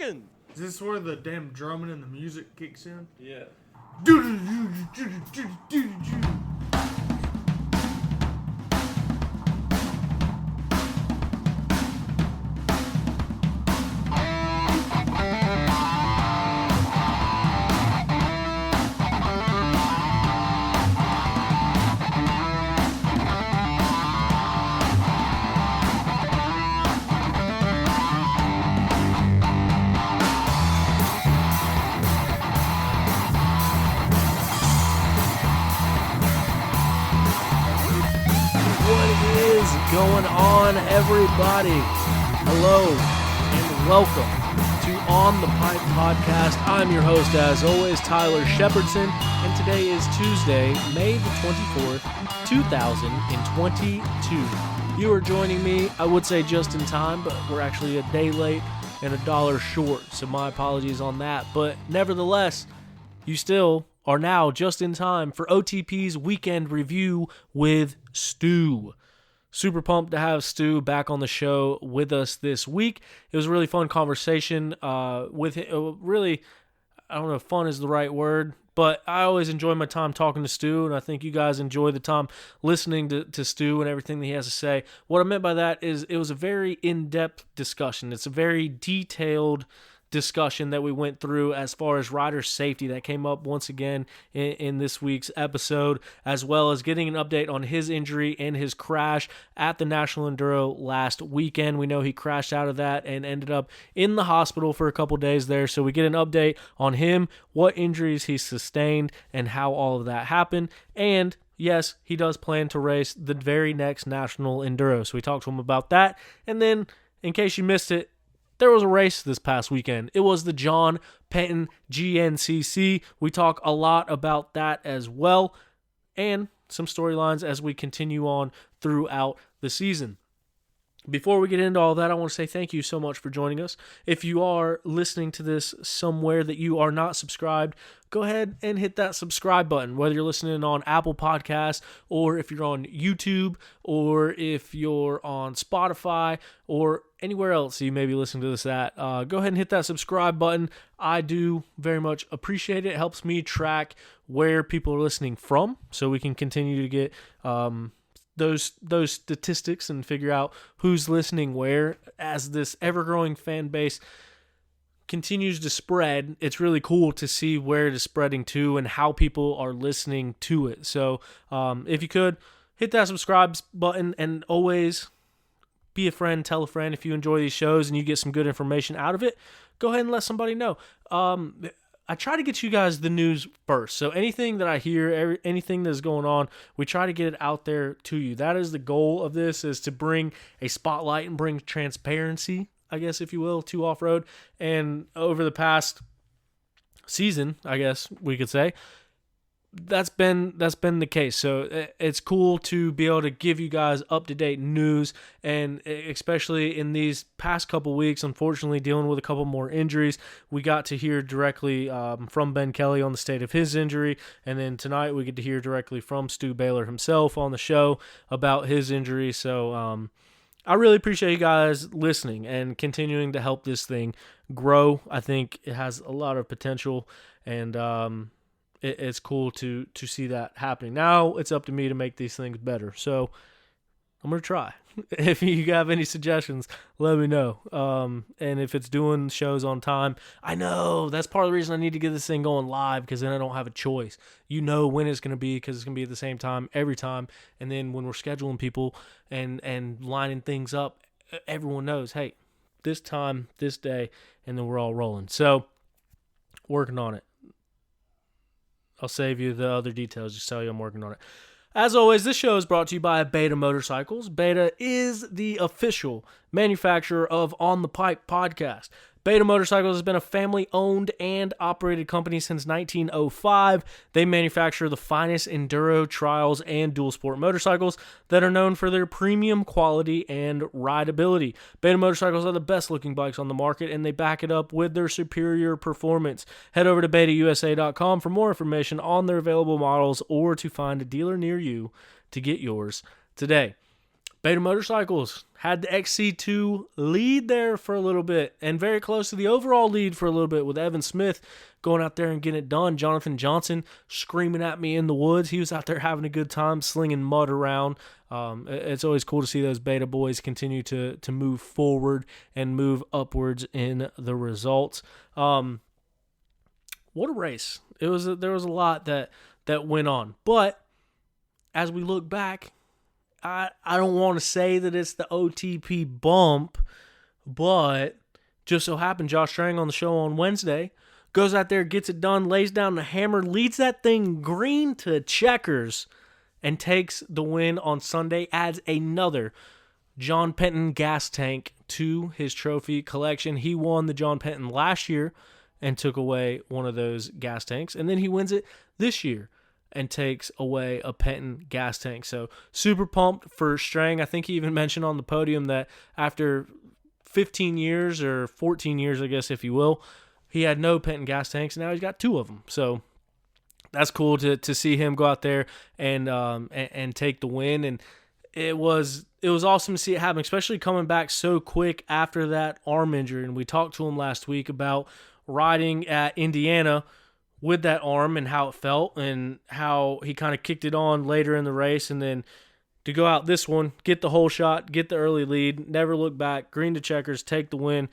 seconds. Is this where the damn drumming and the music kicks in? Yeah. Going on, everybody? Hello and welcome to On the Pipe Podcast. I'm your host, as always, Tyler Shepardson, and today is Tuesday, May the 24th, 2022. You are joining me, I would say just in time, but we're actually a day late and $1 short, so my apologies on that. But nevertheless, you still are now just in time for OTP's weekend review with Stu. Super pumped to have Stu back on the show with us this week. It was a really fun conversation with him. Really, I don't know if fun is the right word, but I always enjoy my time talking to Stu, and I think you guys enjoy the time listening to Stu and everything that he has to say. What I meant by that is it was a very in-depth discussion. It's a very detailed discussion that we went through as far as rider safety that came up once again in this week's episode, as well as getting an update on his injury and his crash at the National Enduro last weekend. We know he crashed out of that and ended up in the hospital for a couple days there, so we get an update on him, what injuries he sustained, and how all of that happened. And yes, he does plan to race the very next National Enduro, so we talked to him about that. And then, in case you missed it, there was a race this past weekend. It was the John Penton GNCC. We talk a lot about that as well, and some storylines as we continue on throughout the season. Before we get into all that, I want to say thank you so much for joining us. If you are listening to this somewhere that you are not subscribed, go ahead and hit that subscribe button, whether you're listening on Apple Podcasts, or if you're on YouTube, or if you're on Spotify, or anywhere else you may be listening to this at. Go ahead and hit that subscribe button. I do very much appreciate it. It helps me track where people are listening from, so we can continue to get those statistics and figure out who's listening where. As this ever-growing fan base continues to spread, it's really cool to see where it is spreading to and how people are listening to it. So if you could, hit that subscribe button, and always be a friend, tell a friend. If you enjoy these shows and you get some good information out of it, go ahead and let somebody know. I try to get you guys the news first. So anything that I hear, anything that's going on, we try to get it out there to you. That is the goal of this, is to bring a spotlight and bring transparency, I guess, if you will, to off-road. And over the past season, I guess we could say, that's been the case. So it's cool to be able to give you guys up-to-date news, and especially in these past couple weeks, unfortunately dealing with a couple more injuries, we got to hear directly from Ben Kelly on the state of his injury, and then tonight we get to hear directly from Stu Baylor himself on the show about his injury. So I really appreciate you guys listening and continuing to help this thing grow. I think it has a lot of potential, and it's cool to see that happening. Now it's up to me to make these things better. So I'm going to try. If you have any suggestions, let me know. And if it's doing shows on time, I know that's part of the reason I need to get this thing going live, because then I don't have a choice. You know when it's going to be, because it's going to be at the same time every time. And then when we're scheduling people and lining things up, everyone knows, hey, this time, this day, and then we're all rolling. So working on it. I'll save you the other details, just tell you I'm working on it. As always, this show is brought to you by Beta Motorcycles. Beta is the official manufacturer of On the Pipe podcast. Beta Motorcycles has been a family-owned and operated company since 1905. They manufacture the finest enduro, trials, and dual sport motorcycles that are known for their premium quality and rideability. Beta Motorcycles are the best-looking bikes on the market, and they back it up with their superior performance. Head over to betausa.com for more information on their available models, or to find a dealer near you to get yours today. Beta Motorcycles had the XC2 lead there for a little bit and very close to the overall lead for a little bit with Evan Smith going out there and getting it done. Jonathan Johnson screaming at me in the woods. He was out there having a good time, slinging mud around. It's always cool to see those Beta boys continue to move forward and move upwards in the results. What a race. There was a lot that went on. But as we look back, I don't want to say that it's the OTP bump, but just so happened Josh Strang on the show on Wednesday goes out there, gets it done, lays down the hammer, leads that thing green to checkers, and takes the win on Sunday, adds another John Penton gas tank to his trophy collection. He won the John Penton last year and took away one of those gas tanks, and then he wins it this year and takes away a Penton gas tank. So super pumped for Strang. I think he even mentioned on the podium that after 15 years or 14 years, I guess, if you will, he had no Penton gas tanks, and now he's got 2 of them. So that's cool to see him go out there and take the win. And it was awesome to see it happen, especially coming back so quick after that arm injury. And we talked to him last week about riding at Indiana with that arm and how it felt and how he kind of kicked it on later in the race, and then to go out this one, get the whole shot, get the early lead, never look back, green to checkers, take the win.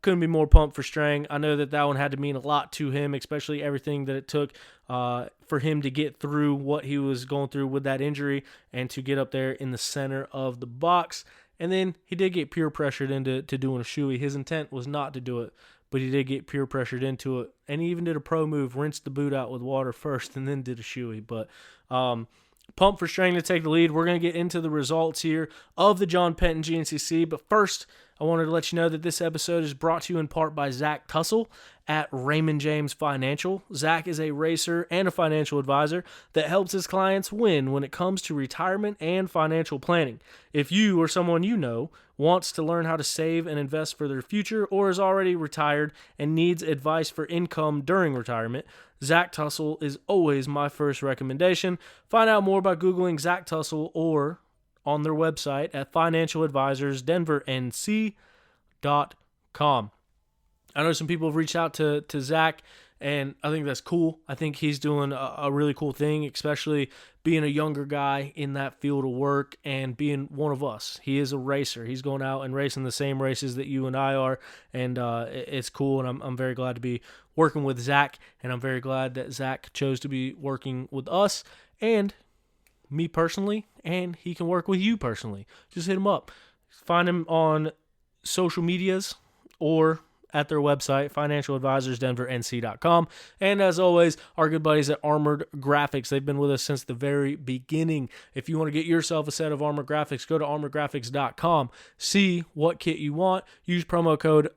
Couldn't be more pumped for Strang. I know that one had to mean a lot to him, especially everything that it took for him to get through what he was going through with that injury and to get up there in the center of the box. And then he did get peer pressured into doing a shoey. His intent was not to do it, but he did get peer pressured into it. And he even did a pro move, rinsed the boot out with water first and then did a shoey. But pumped for Strang to take the lead. We're going to get into the results here of the John Penton GNCC. But first, I wanted to let you know that this episode is brought to you in part by Zach Tussle at Raymond James Financial. Zach is a racer and a financial advisor that helps his clients win when it comes to retirement and financial planning. If you or someone you know wants to learn how to save and invest for their future, or is already retired and needs advice for income during retirement, Zach Tussle is always my first recommendation. Find out more by Googling Zach Tussle or on their website at financialadvisorsdenvernc.com. I know some people have reached out to Zach, and I think that's cool. I think he's doing a really cool thing, especially being a younger guy in that field of work and being one of us. He is a racer. He's going out and racing the same races that you and I are, and it's cool, and I'm very glad to be working with Zach, and I'm very glad that Zach chose to be working with us and me personally, and he can work with you personally. Just hit him up. Find him on social medias or at their website, financialadvisorsdenvernc.com. And as always, our good buddies at Armored Graphics. They've been with us since the very beginning. If you want to get yourself a set of Armored Graphics, go to armoredgraphics.com. See what kit you want. Use promo code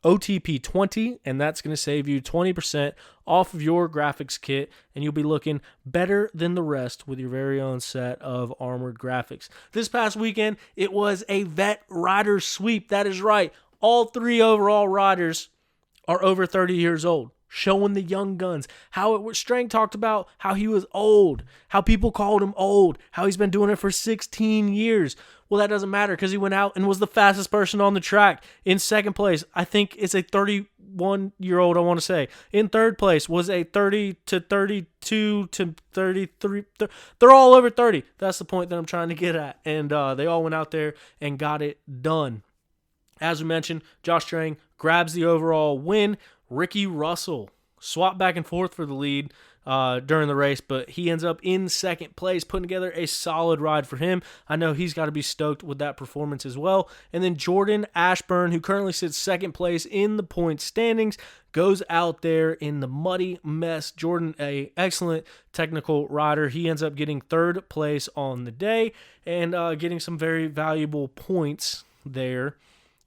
OTP20, and that's going to save you 20% off of your graphics kit, and you'll be looking better than the rest with your very own set of Armored Graphics. This past weekend, it was a vet rider sweep. That is right. All 3 overall riders are over 30 years old, showing the young guns. Strang talked about how he was old, how people called him old, how he's been doing it for 16 years. Well, that doesn't matter because he went out and was the fastest person on the track. In second place, I think it's a 31-year-old, I want to say. In third place was a 30 to 32 to 33. They're all over 30. That's the point that I'm trying to get at. And they all went out there and got it done. As we mentioned, Josh Strang grabs the overall win. Ricky Russell swapped back and forth for the lead during the race, but he ends up in second place, putting together a solid ride for him. I know he's got to be stoked with that performance as well. And then Jordan Ashburn, who currently sits second place in the point standings, goes out there in the muddy mess. Jordan, a excellent technical rider. He ends up getting third place on the day and getting some very valuable points there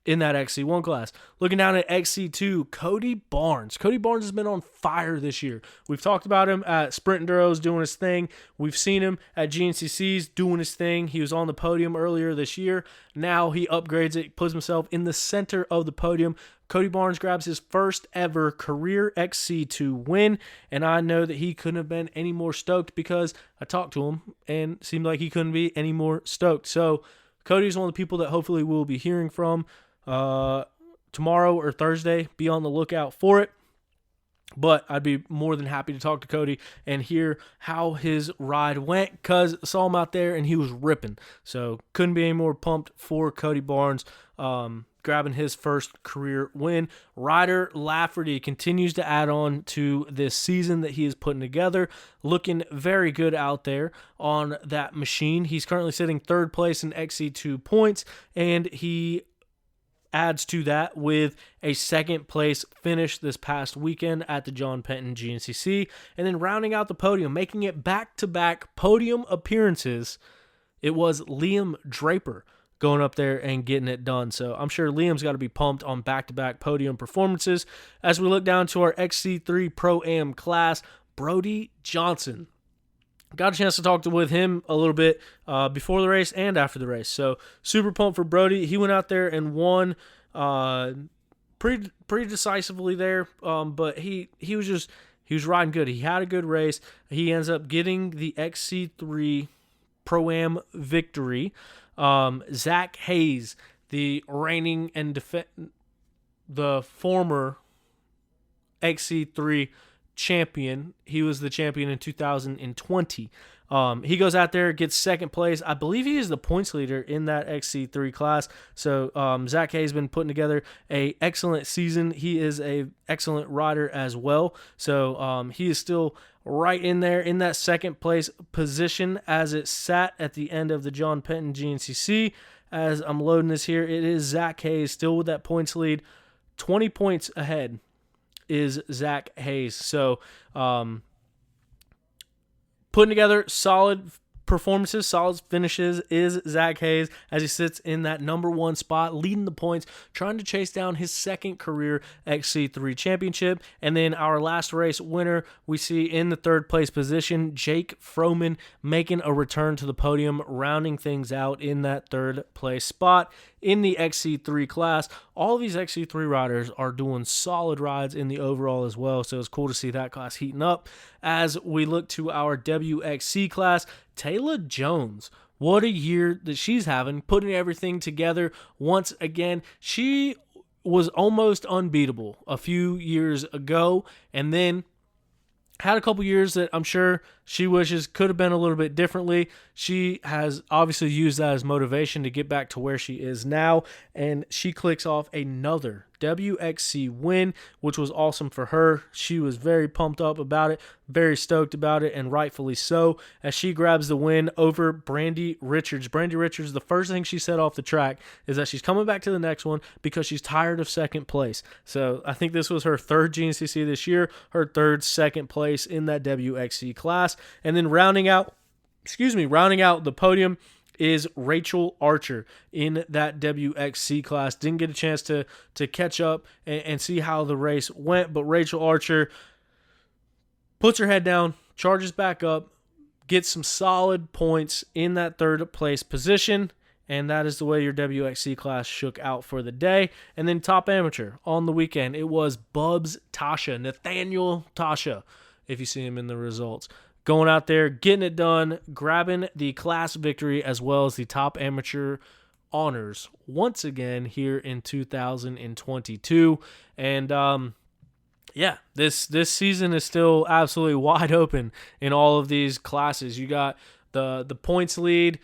in that XC1 class. Looking down at XC2, Cody Barnes. Cody Barnes has been on fire this year. We've talked about him at Sprint Enduros doing his thing. We've seen him at GNCCs doing his thing. He was on the podium earlier this year. Now he upgrades it, puts himself in the center of the podium. Cody Barnes grabs his first ever career XC2 win, and I know that he couldn't have been any more stoked because I talked to him and it seemed like he couldn't be any more stoked. So Cody's one of the people that hopefully we'll be hearing from tomorrow or Thursday. Be on the lookout for it. But I'd be more than happy to talk to Cody and hear how his ride went, because I saw him out there and he was ripping. So couldn't be any more pumped for Cody Barnes grabbing his first career win. Ryder Lafferty continues to add on to this season that he is putting together, looking very good out there on that machine. He's currently sitting third place in XC2 points, and he adds to that with a second place finish this past weekend at the John Penton GNCC, and then rounding out the podium, making it back-to-back podium appearances, it was Liam Draper going up there and getting it done. So I'm sure Liam's got to be pumped on back-to-back podium performances. As we look down to our XC3 Pro-Am class, Brody Johnson. Got a chance to talk with him a little bit before the race and after the race. So super pumped for Brody. He went out there and won pretty decisively there. But he was riding good. He had a good race. He ends up getting the XC3 Pro-Am victory. Zack Hayes, the reigning and the former XC3 champion. He was the champion in 2020. He goes out there, gets second place. I believe he is the points leader in that XC3 class. So Zack Hayes has been putting together an excellent season. He is an excellent rider as well. So he is still right in there in that second place position as it sat at the end of the John Penton GNCC. As I'm loading this here, it is Zack Hayes still with that points lead, 20 points ahead is Zack Hayes. So putting together solid performances, solid finishes is Zack Hayes as he sits in that number one spot, leading the points, trying to chase down his second career XC3 championship. And then our last race winner, we see in the third place position, Jake Froman making a return to the podium, rounding things out in that third place spot in the XC3 class. All of these XC3 riders are doing solid rides in the overall as well, so it's cool to see that class heating up. As we look to our WXC class, Taylor Jones, what a year that she's having, putting everything together once again. She was almost unbeatable a few years ago, and then had a couple years that I'm sure she wishes could have been a little bit differently. She has obviously used that as motivation to get back to where she is now, and she clicks off another WXC win, which was awesome for her. She was very pumped up about it, very stoked about it, and rightfully so, as she grabs the win over Brandy Richards. Brandy Richards, the first thing she said off the track is that she's coming back to the next one because she's tired of second place. So I think this was her third GNCC this year, her third second place in that WXC class. And then rounding out the podium is Rachel Archer in that WXC class. Didn't get a chance to catch up and see how the race went, but Rachel Archer puts her head down, charges back up, gets some solid points in that third place position, and that is the way your WXC class shook out for the day. And then top amateur on the weekend, it was Bubs Tasha, Nathaniel Tasha, if you see him in the results. Going out there, getting it done, grabbing the class victory as well as the top amateur honors once again here in 2022. And this season is still absolutely wide open in all of these classes. You got the points lead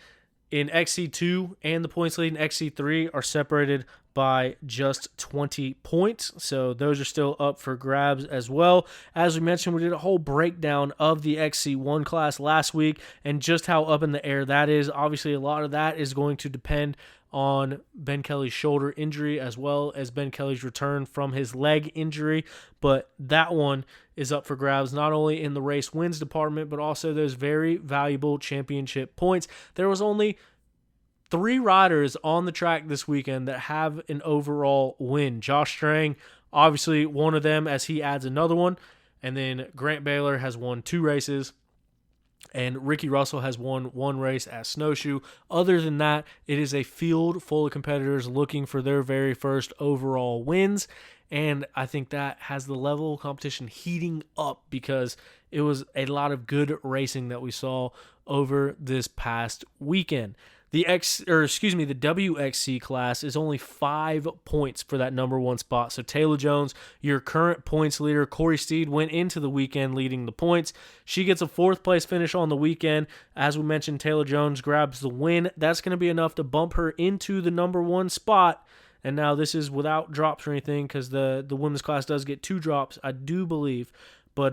in XC2 and the points lead in XC3 are separated by just 20 points. So those are still up for grabs as well. As we mentioned, we did a whole breakdown of the XC1 class last week and just how up in the air that is. Obviously, a lot of that is going to depend on Ben Kelly's shoulder injury as well as Ben Kelly's return from his leg injury. But that one is up for grabs, not only in the race wins department, but also those very valuable championship points. There was only 3 riders on the track this weekend that have an overall win. Josh Strang, obviously one of them as he adds another one. And then Grant Baylor has won 2 races. And Ricky Russell has won 1 race at Snowshoe. Other than that, it is a field full of competitors looking for their very first overall wins. And I think that has the level of competition heating up because it was a lot of good racing that we saw over this past weekend. The WXC class is only 5 points for that number 1 spot. So Taylor Jones, your current points leader, Corey Steed went into the weekend leading the points. She gets a 4th place finish on the weekend. As we mentioned, Taylor Jones grabs the win. That's going to be enough to bump her into the number 1 spot. And now this is without drops or anything, because the women's class does get 2 drops, I do believe. But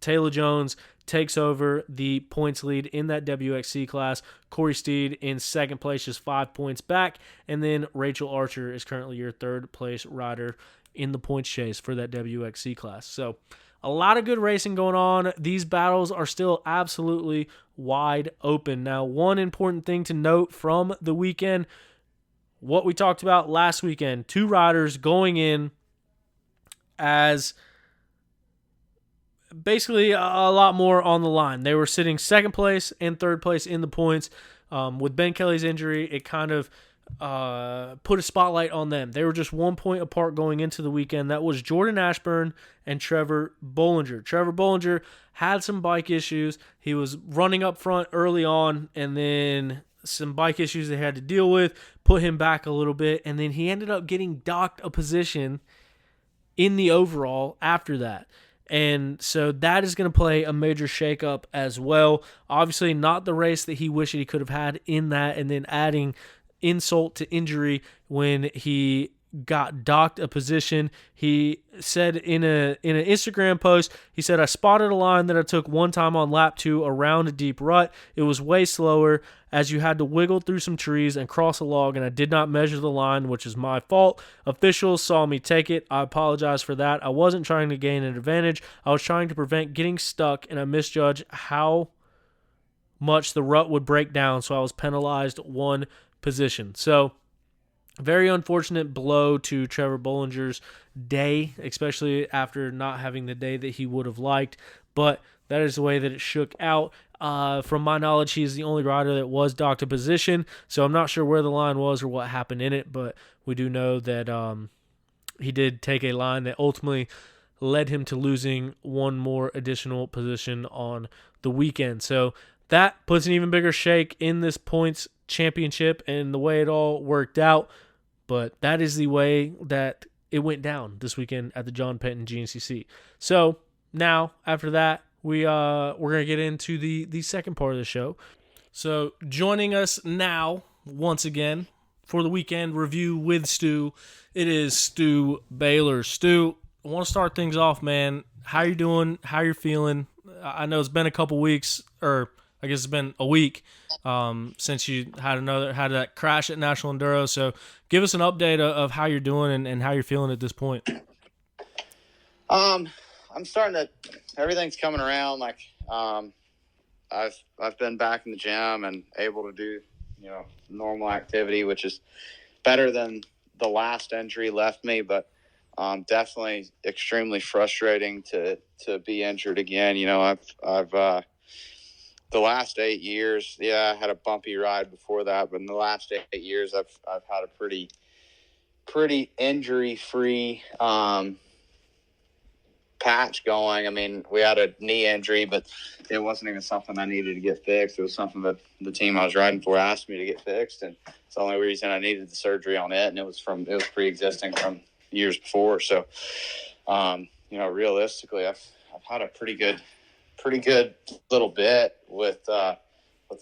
Taylor Jones takes over the points lead in that WXC class. Corey Steed in 2nd place, just 5 points back. And then Rachel Archer is currently your 3rd place rider in the points chase for that WXC class. So a lot of good racing going on. These battles are still absolutely wide open. Now, one important thing to note from the weekend, what we talked about last weekend, 2 riders going in as basically a lot more on the line. They were sitting 2nd place and 3rd place in the points. With Ben Kelly's injury, it kind of put a spotlight on them. They were just 1 point apart going into the weekend. That was Jordan Ashburn and Trevor Bollinger. Trevor Bollinger had some bike issues. He was running up front early on, and then some bike issues they had to deal with put him back a little bit, and then he ended up getting docked a position in the overall after that. And so that is going to play a major shakeup as well. Obviously, not the race that he wished he could have had in that, and then adding insult to injury when he got docked a position. He said in an Instagram post, he said, "I spotted a line that I took one time on lap 2 around a deep rut. It was way slower as you had to wiggle through some trees and cross a log, and I did not measure the line, which is my fault. Officials saw me take it. I apologize for that. I wasn't trying to gain an advantage. I was trying to prevent getting stuck, and I misjudged how much the rut would break down, so I was penalized 1 position." So very unfortunate blow to Trevor Bollinger's day, especially after not having the day that he would have liked. But that is the way that it shook out. From my knowledge, he is the only rider that was docked a position, so I'm not sure where the line was or what happened in it, but we do know that he did take a line that ultimately led him to losing 1 more additional position on the weekend. So that puts an even bigger shake in this points championship and the way it all worked out. But that is the way that it went down this weekend at the John Penton GNCC. So now, after that, we're going to get into the second part of the show. So joining us now, once again, for the weekend review with Stu, it is Stu Baylor. Stu, I want to start things off, man. How you doing? How you feeling? I know it's been a couple weeks, or I guess it's been a week since you had that crash at National Enduro. So give us an update of how you're doing and how you're feeling at this point. I'm starting to. Everything's coming around. Like I've been back in the gym and able to do normal activity, which is better than the last injury left me. But definitely extremely frustrating to be injured again. I've the last 8 years, I had a bumpy ride before that, but in the last 8 years, I've had a pretty injury-free patch going. I mean, we had a knee injury, but it wasn't even something I needed to get fixed. It was something that the team I was riding for asked me to get fixed, and it's the only reason I needed the surgery on it, and it was pre-existing from years before. So, realistically, I've had a pretty good little bit with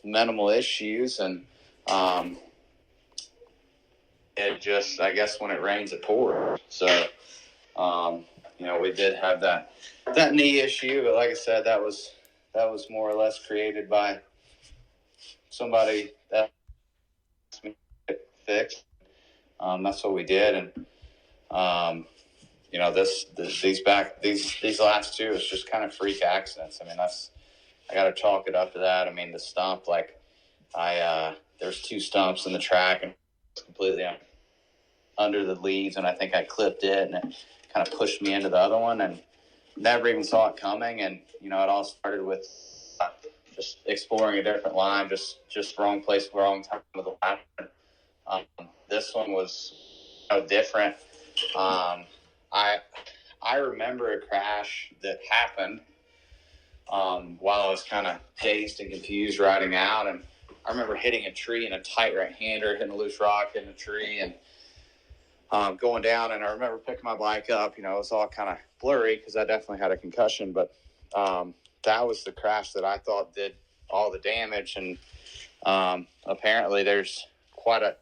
minimal issues, and it just, I guess when it rains it pours. So we did have that knee issue, but like I said, that was more or less created by somebody that asked me to get fixed. That's what we did, and these last 2 is just kind of freak accidents. I mean, I got to chalk it up to that. I mean, the stump, there's 2 stumps in the track and it's completely under the leaves, and I think I clipped it, and it kind of pushed me into the other one, and never even saw it coming. And it all started with just exploring a different line, just wrong place, wrong time with the lap. This one was different. I remember a crash that happened while I was kind of dazed and confused riding out, and I remember hitting a tree in a tight right-hander, hitting a loose rock, hitting a tree, and going down. And I remember picking my bike up. You know, it was all kind of blurry because I definitely had a concussion. But that was the crash that I thought did all the damage. And apparently there's quite a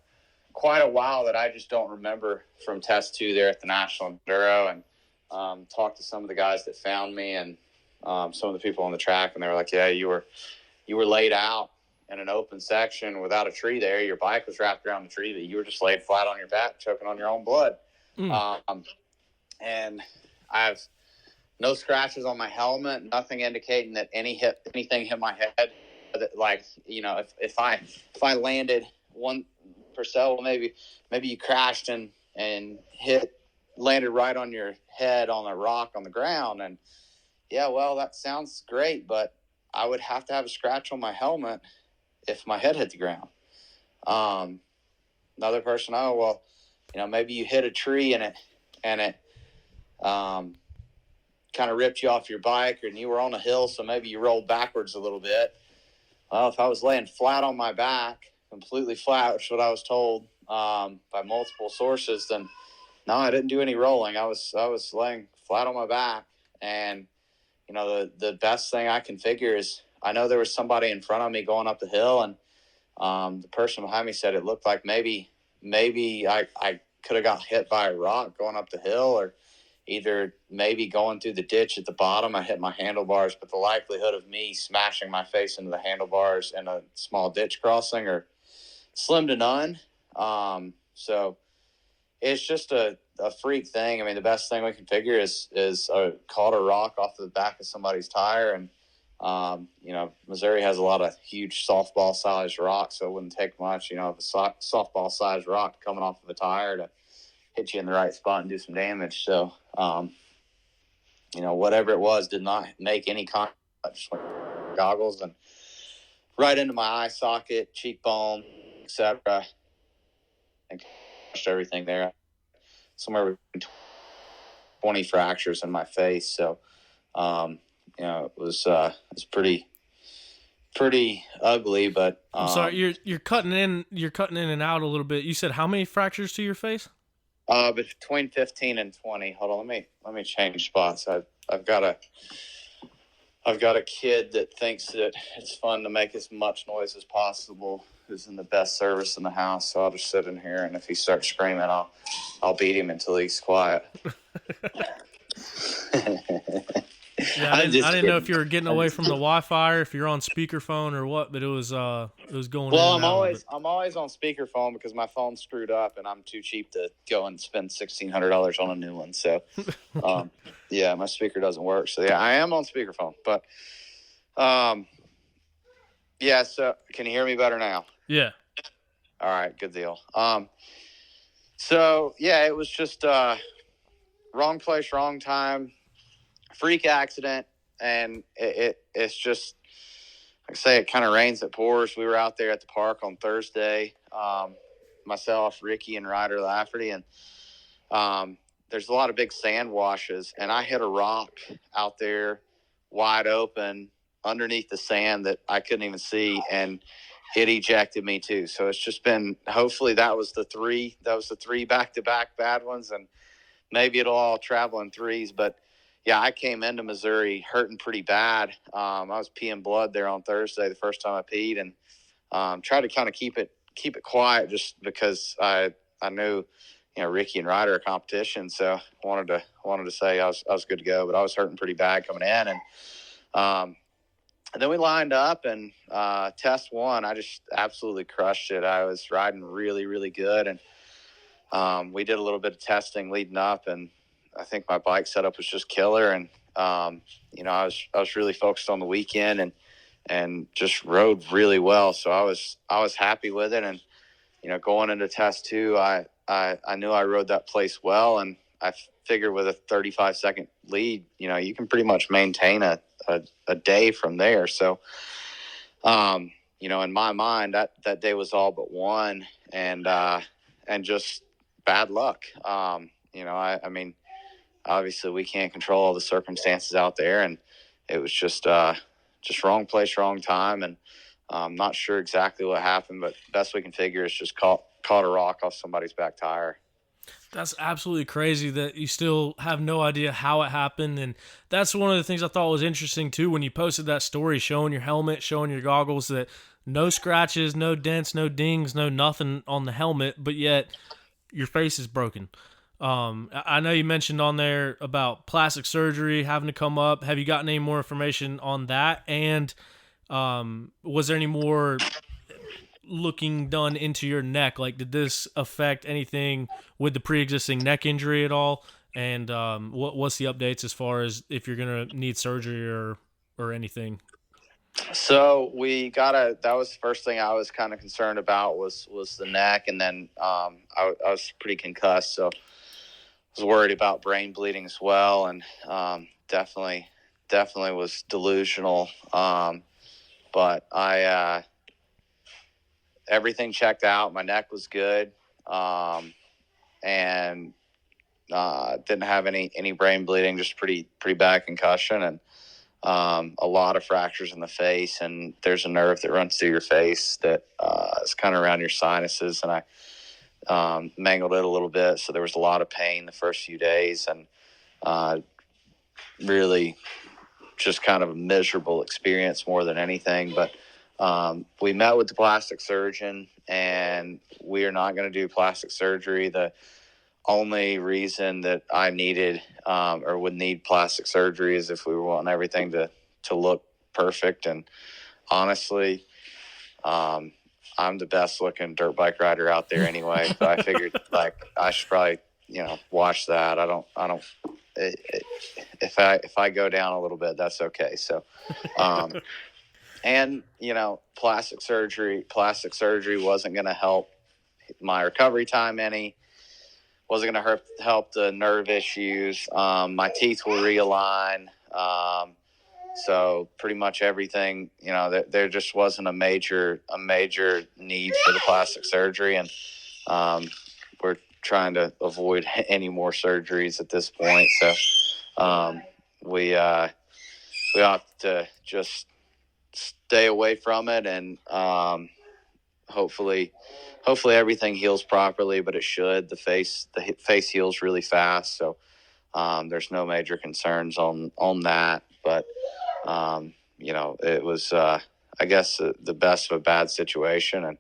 while that I just don't remember from test 2 there at the National Enduro. And talked to some of the guys that found me and some of the people on the track, and they were like, yeah, you were laid out in an open section without a tree there. Your bike was wrapped around the tree, but you were just laid flat on your back, choking on your own blood. And I have no scratches on my helmet, nothing indicating that anything hit my head. Like, you know, if I landed 1%, well, maybe you crashed and landed right on your head on a rock on the ground. And yeah, well, that sounds great, but I would have to have a scratch on my helmet if my head hit the ground. Another person, oh, well, you know, maybe you hit a tree and it kind of ripped you off your bike, and you were on a hill, so maybe you rolled backwards a little bit. Well, if I was laying flat on my back, completely flat, which is what I was told by multiple sources, then no, I didn't do any rolling. I was laying flat on my back. And, you know, the best thing I can figure is I know there was somebody in front of me going up the hill, and the person behind me said it looked like maybe I could have got hit by a rock going up the hill, or either maybe going through the ditch at the bottom, I hit my handlebars, but the likelihood of me smashing my face into the handlebars in a small ditch crossing are slim to none. So it's just a freak thing. I mean, the best thing we can figure is caught a rock off the back of somebody's tire. And, you know, Missouri has a lot of huge softball sized rocks, so it wouldn't take much, you know, of a softball sized rock coming off of a tire to hit you in the right spot and do some damage. So, you know, whatever it was did not make any contact. I just went goggles and right into my eye socket, cheekbone, etc. And crushed everything there. Somewhere between 20 fractures in my face. So, you know, it was pretty ugly. But I'm sorry, you're cutting in and out a little bit. You said how many fractures to your face? Between 15 and 20. Hold on, let me change spots. I've got a kid that thinks that it's fun to make as much noise as possible, who's in the best service in the house. So I'll just sit in here, and if he starts screaming, I'll beat him until he's quiet. Yeah, I didn't know if you were getting away from the Wi-Fi or if you're on speakerphone or what, but it was going. Well, I'm always on speakerphone because my phone's screwed up and I'm too cheap to go and spend $1,600 on a new one. So, yeah, my speaker doesn't work. So yeah, I am on speakerphone, but yeah. So can you hear me better now? Yeah. All right, good deal. So yeah, it was just wrong place, wrong time. Freak accident, and it's just, like I say, it kind of rains, it pours. We were out there at the park on Thursday, myself, Ricky, and Ryder Lafferty, and there's a lot of big sand washes, and I hit a rock out there wide open underneath the sand that I couldn't even see, and it ejected me too. So it's just been, hopefully that was the three back-to-back bad ones, and maybe it'll all travel in threes. But yeah, I came into Missouri hurting pretty bad. I was peeing blood there on Thursday, the first time I peed, and tried to kind of keep it quiet just because I knew, you know, Ricky and Ryder are competition, so wanted to say I was good to go, but I was hurting pretty bad coming in, and then we lined up, and test 1, I just absolutely crushed it. I was riding really, really good, and we did a little bit of testing leading up, and I think my bike setup was just killer. And, you know, I was really focused on the weekend and just rode really well. So I was happy with it. And, you know, going into test 2, I knew I rode that place well. And I figured with a 35-second lead, you know, you can pretty much maintain a day from there. So, you know, in my mind, that day was all but won, and just bad luck. You know, I mean, obviously we can't control all the circumstances out there, and it was just wrong place, wrong time. And I'm not sure exactly what happened, but best we can figure is just caught a rock off somebody's back tire. That's absolutely crazy that you still have no idea how it happened. And that's one of the things I thought was interesting, too, when you posted that story showing your helmet, showing your goggles, that no scratches, no dents, no dings, no nothing on the helmet, but yet your face is broken. I know you mentioned on there about plastic surgery having to come up. Have you gotten any more information on that? And was there any more looking done into your neck? Like, did this affect anything with the pre-existing neck injury at all? And what's the updates as far as if you're gonna need surgery or anything? So that was the first thing I was kind of concerned about was the neck. And then I was pretty concussed. So I was worried about brain bleeding as well. And definitely was delusional. But everything checked out. My neck was good. And didn't have any brain bleeding, just pretty bad concussion, and a lot of fractures in the face. And there's a nerve that runs through your face that is kind of around your sinuses, and I mangled it a little bit, so there was a lot of pain the first few days, and really just kind of a miserable experience more than anything. But we met with the plastic surgeon, and we are not going to do plastic surgery. The only reason that I needed or would need plastic surgery is if we were wanting everything to look perfect. And honestly, I'm the best looking dirt bike rider out there anyway. But I figured like I should probably, watch that. I don't, if I go down a little bit, that's okay. So, and plastic surgery wasn't going to help my recovery time any. Wasn't going to help the nerve issues. My teeth will realign. So pretty much everything, there just wasn't a major need for the plastic surgery. And we're trying to avoid any more surgeries at this point. So we opt to just stay away from it, and hopefully everything heals properly, but it should. The face heals really fast, so there's no major concerns on that. But it was I guess the best of a bad situation. And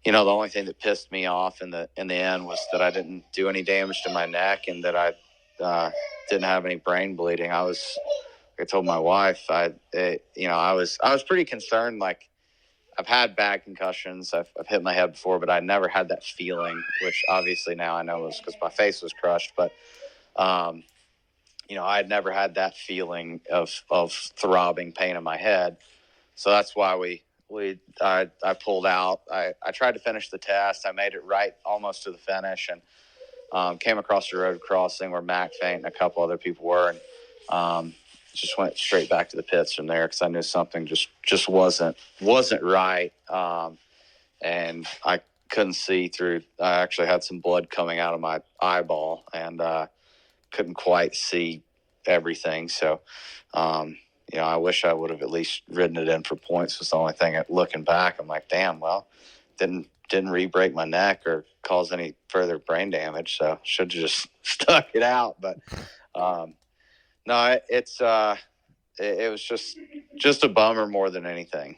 the only thing that pissed me off in the end was that I didn't do any damage to my neck, and that I didn't have any brain bleeding. I told my wife, I was pretty concerned. Like, I've had bad concussions. I've hit my head before, but I never had that feeling, which obviously now I know was because my face was crushed. But, I had never had that feeling of throbbing pain in my head. So that's why I pulled out. I tried to finish the test. I made it right almost to the finish, and came across the road crossing where Mac Faint and a couple other people were, and just went straight back to the pits from there because I knew something just wasn't right. And I couldn't see through. I actually had some blood coming out of my eyeball, and couldn't quite see everything. So, I wish I would have at least ridden it in for points. Was the only thing. Looking back, I'm like, damn, well, didn't re-break my neck or cause any further brain damage. So should have just stuck it out. But no, it was just a bummer more than anything.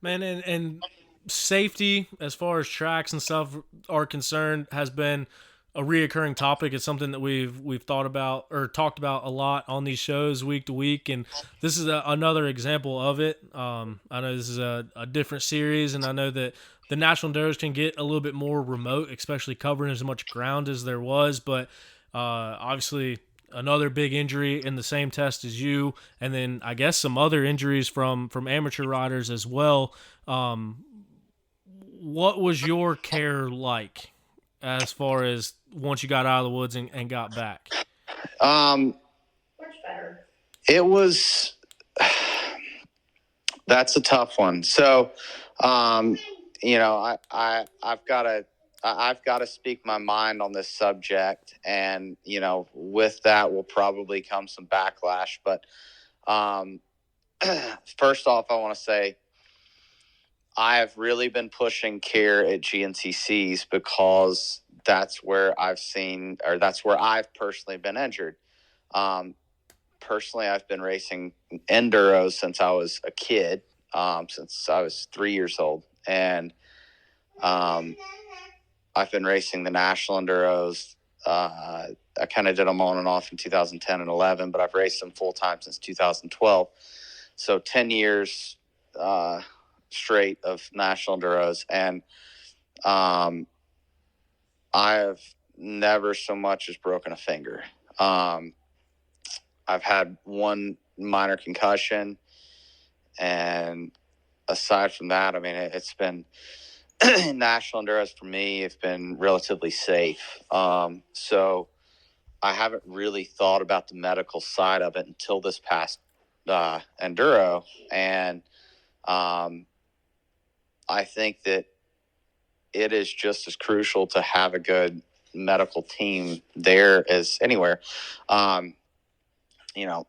Man, and safety as far as tracks and stuff are concerned has been a reoccurring topic. It's something that we've thought about or talked about a lot on these shows week to week, and this is another example of it. I know this is a different series, and I know that the National Enduros can get a little bit more remote, especially covering as much ground as there was, but obviously another big injury in the same test as you, and then I guess some other injuries from amateur riders as well. What was your care like as far as once you got out of the woods and got back? Much better. It was. That's a tough one. So, I've got to speak my mind on this subject, and with that will probably come some backlash. But first off, I want to say I have really been pushing care at GNCCs because that's where I've personally been injured. Personally, I've been racing enduros since I was a kid, since I was 3 years old. And I've been racing the national enduros. I kind of did them on and off in 2010 and 11, but I've raced them full time since 2012. So 10 years straight of national enduros. And I have never so much as broken a finger. I've had one minor concussion, and aside from that, I mean, it's been national enduros for me. It's been relatively safe. So I haven't really thought about the medical side of it until this past enduro, and I think that it is just as crucial to have a good medical team there as anywhere. You know,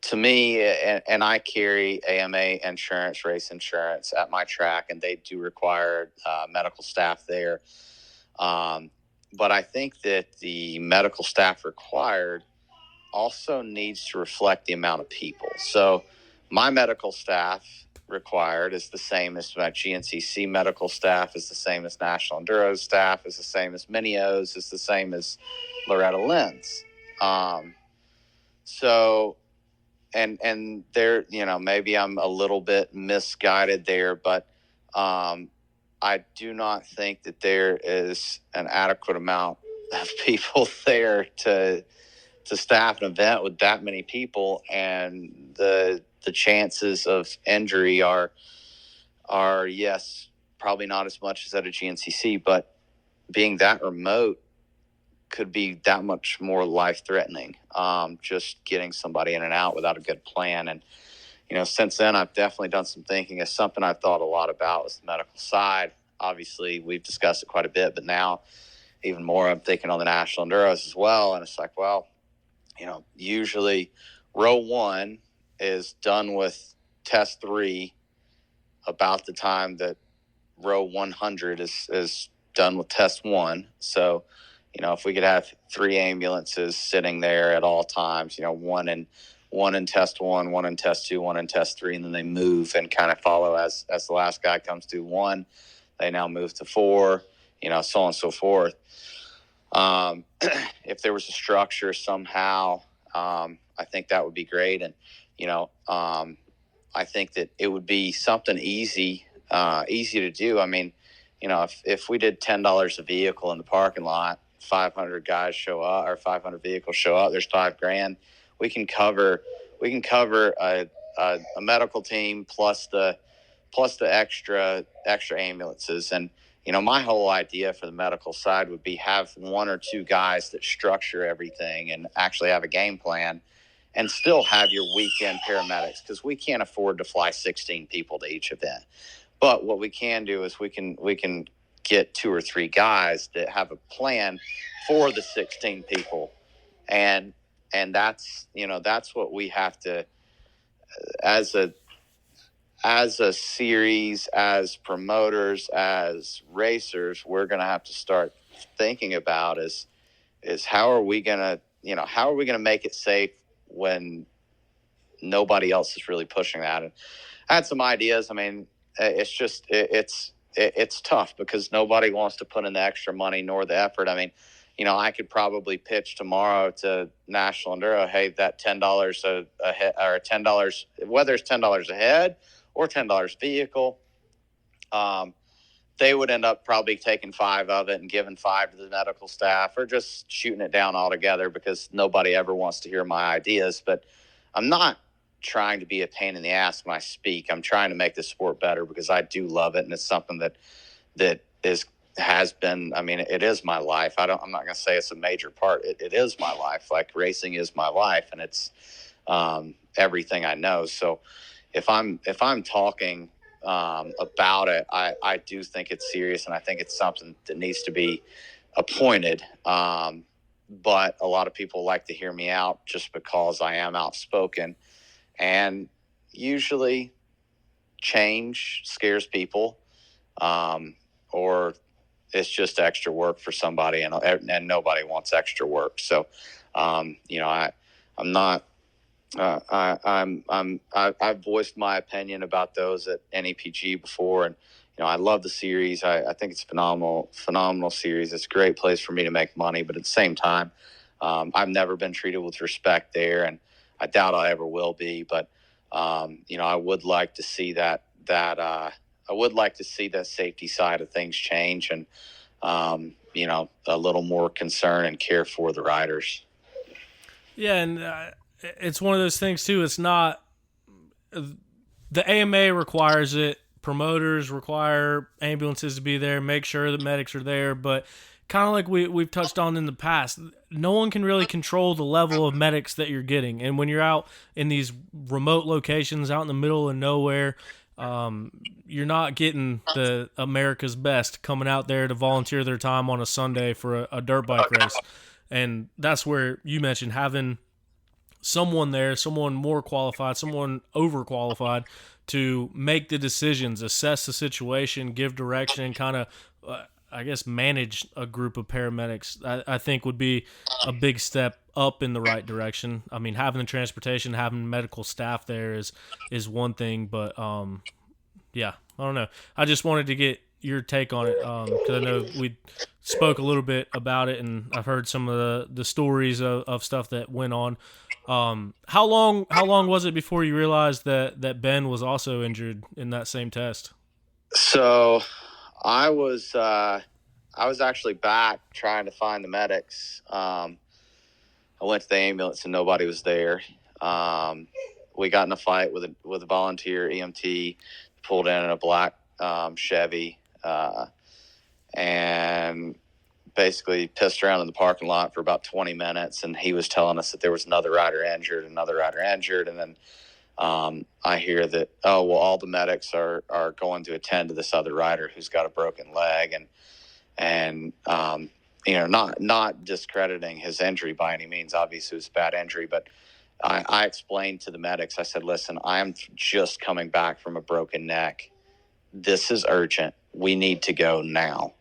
to me, and I carry AMA insurance, race insurance at my track, and they do require medical staff there. But I think that the medical staff required also needs to reflect the amount of people. So my medical staff required is the same as my GNCC medical staff, is the same as National Enduro staff, is the same as Minio's, is the same as Loretta Lynn's. So, and there, maybe I'm a little bit misguided there, but I do not think that there is an adequate amount of people there to staff an event with that many people, and the chances of injury are yes, probably not as much as at a GNCC, but being that remote could be that much more life-threatening. Just getting somebody in and out without a good plan. And since then, I've definitely done some thinking. It's something I've thought a lot about was the medical side. Obviously, we've discussed it quite a bit, but now even more, I'm thinking on the national enduros as well. And it's like, well, usually row 1 is done with test 3 about the time that row 100 is done with test 1. So, if we could have 3 ambulances sitting there at all times, one in test 1, one in test 2, one in test 3, and then they move and kind of follow as the last guy comes through 1, they now move to 4, so on and so forth. If there was a structure somehow, I think that would be great. And, I think that it would be something easy to do. I mean, if we did $10 a vehicle in the parking lot, 500 guys show up or 500 vehicles show up, there's $5,000. We can cover a medical team plus the extra ambulances. And, my whole idea for the medical side would be have 1 or 2 guys that structure everything and actually have a game plan, and still have your weekend paramedics, because we can't afford to fly 16 people to each event. But what we can do is we can get 2 or 3 guys that have a plan for the 16 people. And that's what we have to, as a series, as promoters, as racers, we're going to have to start thinking about is how are we going to make it safe when nobody else is really pushing that. And I had some ideas. I mean, it's just, it's tough because nobody wants to put in the extra money nor the effort. I mean, I could probably pitch tomorrow to National Enduro, hey, that $10 a head, or $10, whether it's $10 a head or $10 a vehicle, they would end up probably taking 5 of it and giving 5 to the medical staff, or just shooting it down altogether because nobody ever wants to hear my ideas. But I'm not trying to be a pain in the ass when I speak. I'm trying to make this sport better because I do love it, and it's something that has been. I mean, it is my life. I'm not going to say it's a major part. It is my life. Like, racing is my life, and it's everything I know. So if I'm talking about it, I do think it's serious, and I think it's something that needs to be appointed. But a lot of people like to hear me out just because I am outspoken. And usually change scares people, or it's just extra work for somebody, and nobody wants extra work. So, I'm not. I've voiced my opinion about those at NEPG before, and I love the series. I think it's phenomenal series. It's a great place for me to make money, but at the same time, I've never been treated with respect there, and I doubt I ever will be. But I would like to see that I would like to see that safety side of things change, and a little more concern and care for the riders. Yeah, and it's one of those things too. It's not the AMA requires it. Promoters require ambulances to be there, make sure the medics are there, but kind of like we've touched on in the past, no one can really control the level of medics that you're getting. And when you're out in these remote locations, out in the middle of nowhere, you're not getting the America's best coming out there to volunteer their time on a Sunday for a dirt bike race. And that's where you mentioned having someone there, someone more qualified, someone overqualified to make the decisions, assess the situation, give direction, and kind of, manage a group of paramedics. I think would be a big step up in the right direction. I mean, having the transportation, having medical staff there is one thing, but I don't know. I just wanted to get your take on it because I know we spoke a little bit about it, and I've heard some of the stories of stuff that went on. How long was it before you realized that Ben was also injured in that same test? So I was actually back trying to find the medics. I went to the ambulance and nobody was there. We got in a fight with a volunteer EMT, pulled in a black Chevy, and basically pissed around in the parking lot for about 20 minutes. And he was telling us that there was another rider injured. And then I hear that, all the medics are going to attend to this other rider who's got a broken leg, and not discrediting his injury by any means. Obviously, it was a bad injury, but I explained to the medics, I said, listen, I'm just coming back from a broken neck. This is urgent. We need to go now.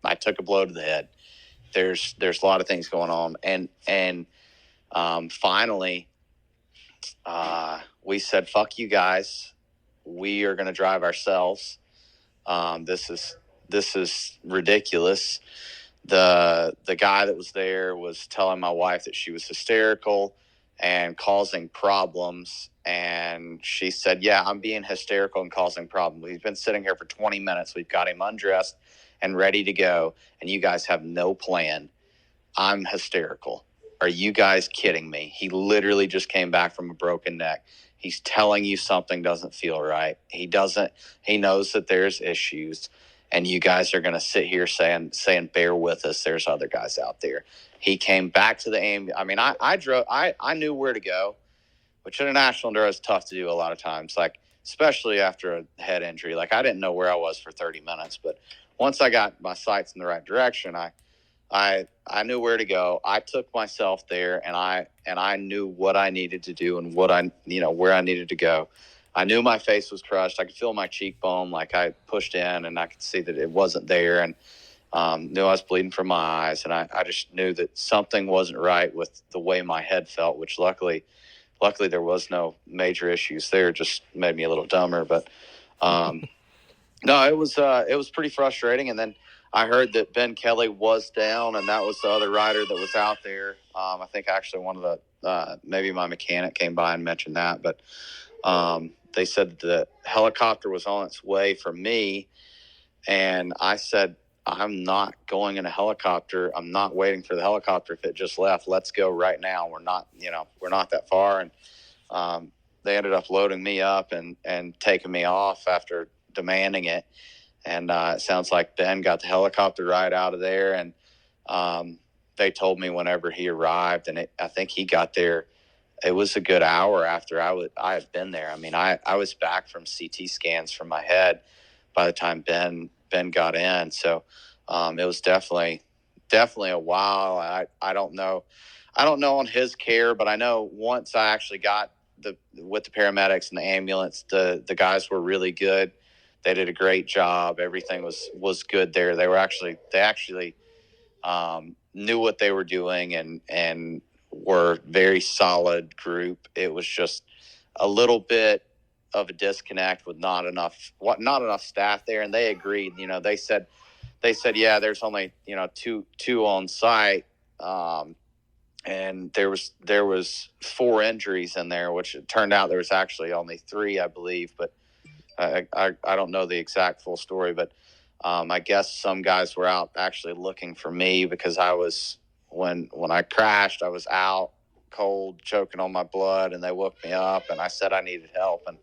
I took a blow to the head. There's a lot of things going on. And finally, we said, fuck you guys. We are going to drive ourselves. This is ridiculous. The guy that was there was telling my wife that she was hysterical and causing problems. And she said, yeah, I'm being hysterical and causing problems. He's been sitting here for 20 minutes. We've got him undressed and ready to go, and you guys have no plan. I'm hysterical. Are you guys kidding me? He literally just came back from a broken neck. He's telling you something doesn't feel right. He knows that there's issues, and you guys are going to sit here saying, bear with us. There's other guys out there. He came back to the ambulance. I mean, I drove, I knew where to go, which international enduro is tough to do a lot of times, like, especially after a head injury. Like, I didn't know where I was for 30 minutes, but once I got my sights in the right direction, I knew where to go. I took myself there, and I knew what I needed to do and where I needed to go. I knew my face was crushed. I could feel my cheekbone. Like, I pushed in and I could see that it wasn't there, and knew I was bleeding from my eyes. And I just knew that something wasn't right with the way my head felt, which luckily there was no major issues there. It just made me a little dumber. But no, it was pretty frustrating. And then I heard that Ben Kelly was down, and that was the other rider that was out there. I think actually one of the maybe my mechanic came by and mentioned that. But they said that the helicopter was on its way for me, and I said, I'm not going in a helicopter. I'm not waiting for the helicopter if it just left. Let's go right now. We're not that far. And they ended up loading me up and taking me off after demanding it. And it sounds like Ben got the helicopter ride out of there. And they told me whenever he arrived, and I think he got there, it was a good hour after I had been there. I mean, I was back from CT scans from my head by the time Ben got in. So it was definitely a while. I don't know on his care, but I know once I actually got with the paramedics and the ambulance, the guys were really good. They did a great job. Everything was good there. They actually knew what they were doing and were very solid group. It was just a little bit of a disconnect with not enough staff there, and they agreed. They said, yeah, there's only two on site, and there was 4 injuries in there, which it turned out there was actually only 3, I believe, but I don't know the exact full story, but I guess some guys were out actually looking for me because I was when I crashed, I was out cold, choking on my blood, and they woke me up, and I said I needed help, and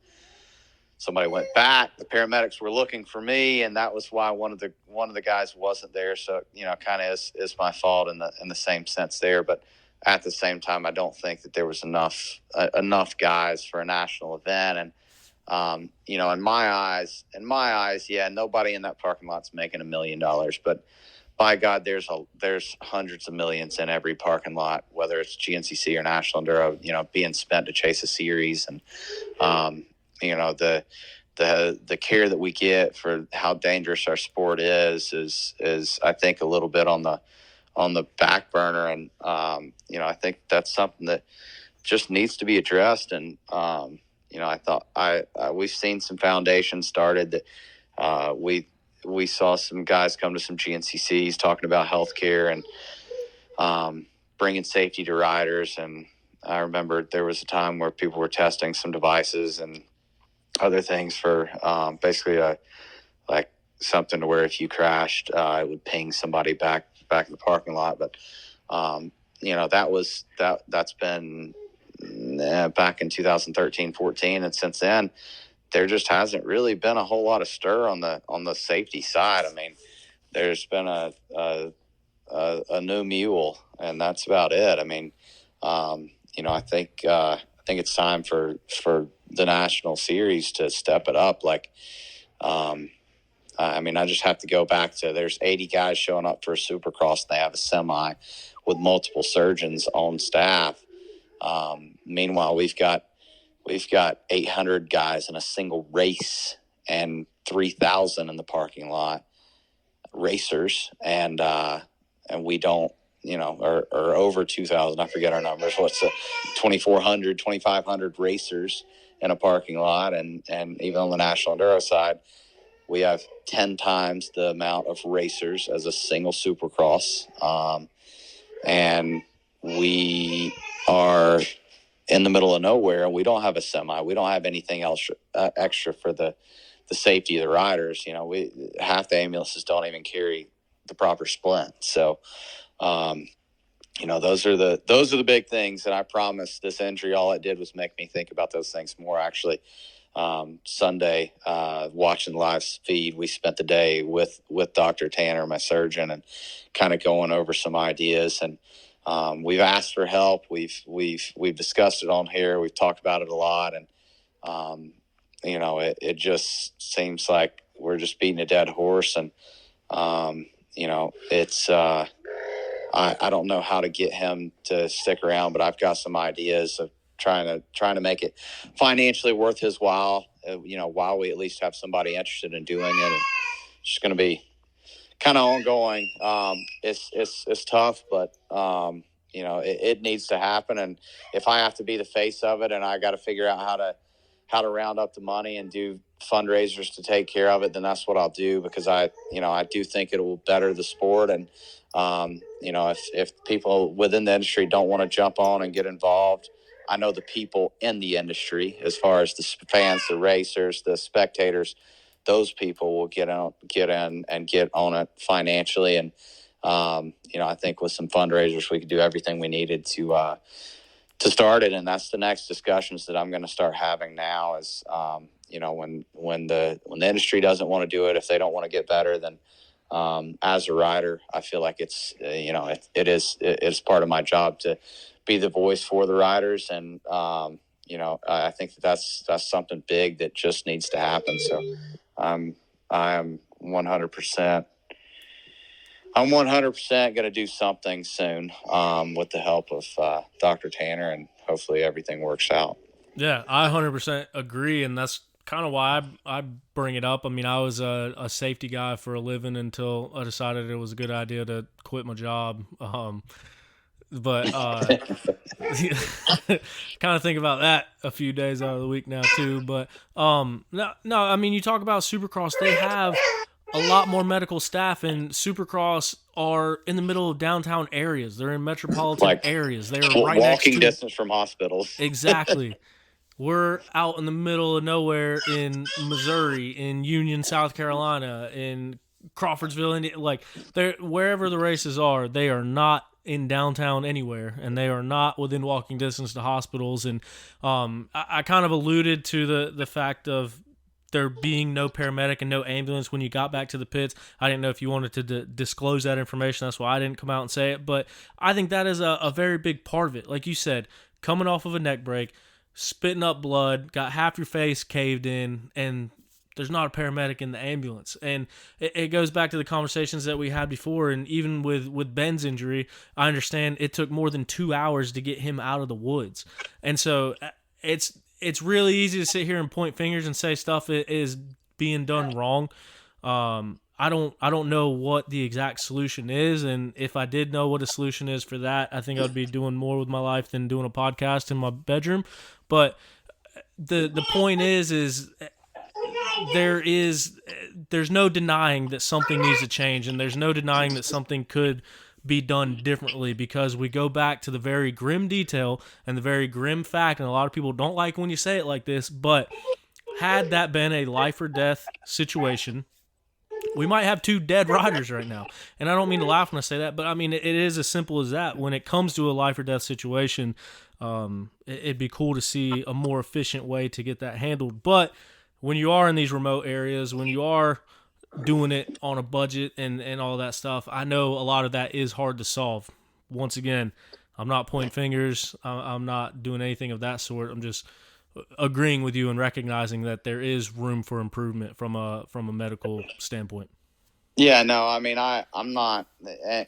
somebody went back. The paramedics were looking for me, and that was why one of the guys wasn't there. So kind of is my fault in the same sense there, but at the same time, I don't think that there was enough guys for a national event. And in my eyes, yeah, nobody in that parking lot's making $1 million, but by God, there's hundreds of millions in every parking lot, whether it's GNCC or National Enduro, being spent to chase a series. And the care that we get for how dangerous our sport is I think a little bit on the back burner. And I think that's something that just needs to be addressed. And I thought we've seen some foundations started that we saw some guys come to some GNCCs talking about healthcare and bringing safety to riders. And I remember there was a time where people were testing some devices and other things for basically like something to where if you crashed, it would ping somebody back in the parking lot. But that's been back in 2013-14, and since then there just hasn't really been a whole lot of stir on the safety side. I mean, there's been a new mule, and that's about it. I mean, I think it's time for the national series to step it up. Like, I just have to go back to there's 80 guys showing up for a Supercross, and they have a semi with multiple surgeons on staff. Meanwhile, we've got 800 guys in a single race and 3,000 in the parking lot, racers, and we don't, or over 2,000. I forget our numbers. What's 2,400, 2,500 racers in a parking lot, and even on the National Enduro side, we have 10 times the amount of racers as a single Supercross, and we are in the middle of nowhere, and we don't have a semi. We don't have anything else extra for the safety of the riders. Half the ambulances don't even carry the proper splint. So, those are the big things. And I promise this injury, all it did was make me think about those things more. Actually, Sunday, watching the live feed, we spent the day with Dr. Tanner, my surgeon, and kind of going over some ideas. And we've asked for help. We've discussed it on here. We've talked about it a lot, and it just seems like we're just beating a dead horse. And it's I don't know how to get him to stick around, but I've got some ideas of trying to make it financially worth his while. While we at least have somebody interested in doing it, and it's just going to be kind of ongoing. It's tough, but it needs to happen. And if I have to be the face of it, and I got to figure out how to round up the money and do fundraisers to take care of it, then that's what I'll do, because I do think it will better the sport. And if people within the industry don't want to jump on and get involved, I know the people in the industry, as far as the fans, the racers, the spectators, those people will get in and get on it financially. And, I think with some fundraisers, we could do everything we needed to start it. And that's the next discussions that I'm going to start having now is, when the industry doesn't want to do it, if they don't want to get better, then as a rider, I feel like it's, it is part of my job to be the voice for the riders. And, I think that's something big that just needs to happen. So I'm 100%. I'm 100% going to do something soon with the help of Dr. Tanner, and hopefully everything works out. Yeah, I 100% agree, and that's kind of why I bring it up. I mean, I was a safety guy for a living until I decided it was a good idea to quit my job. But kind of think about that a few days out of the week now too. But no, I mean, you talk about Supercross, they have a lot more medical staff, and Supercross are in the middle of downtown areas. They're in metropolitan Like areas. They are right next walking to distance from hospitals. exactly. We're out in the middle of nowhere in Missouri, in Union, South Carolina, in Crawfordsville, Indiana. Like, they're wherever the races are, they are not in downtown anywhere, and they are not within walking distance to hospitals. And I kind of alluded to the fact of there being no paramedic and no ambulance when you got back to the pits. I didn't know if you wanted to disclose that information. That's why I didn't come out and say it. But I think that is a very big part of it. Like you said, coming off of a neck break, spitting up blood, got half your face caved in, and there's not a paramedic in the ambulance. And it goes back to the conversations that we had before. And even with Ben's injury, I understand it took more than 2 hours to get him out of the woods. And so it's really easy to sit here and point fingers and say stuff is being done wrong. I don't know what the exact solution is, and if I did know what a solution is for that, I think I'd be doing more with my life than doing a podcast in my bedroom. But the point is there's no denying that something needs to change, and there's no denying that something could be done differently, because we go back to the very grim detail and the very grim fact, and a lot of people don't like when you say it like this, but had that been a life or death situation, we might have 2 dead riders right now. And I don't mean to laugh when I say that, but I mean, it is as simple as that. When it comes to a life or death situation, it'd be cool to see a more efficient way to get that handled. But when you are in these remote areas, when you are doing it on a budget and all that stuff, I know a lot of that is hard to solve. Once again, I'm not pointing fingers. I'm not doing anything of that sort. I'm just agreeing with you and recognizing that there is room for improvement from a medical standpoint. Yeah, no, I mean, I'm not,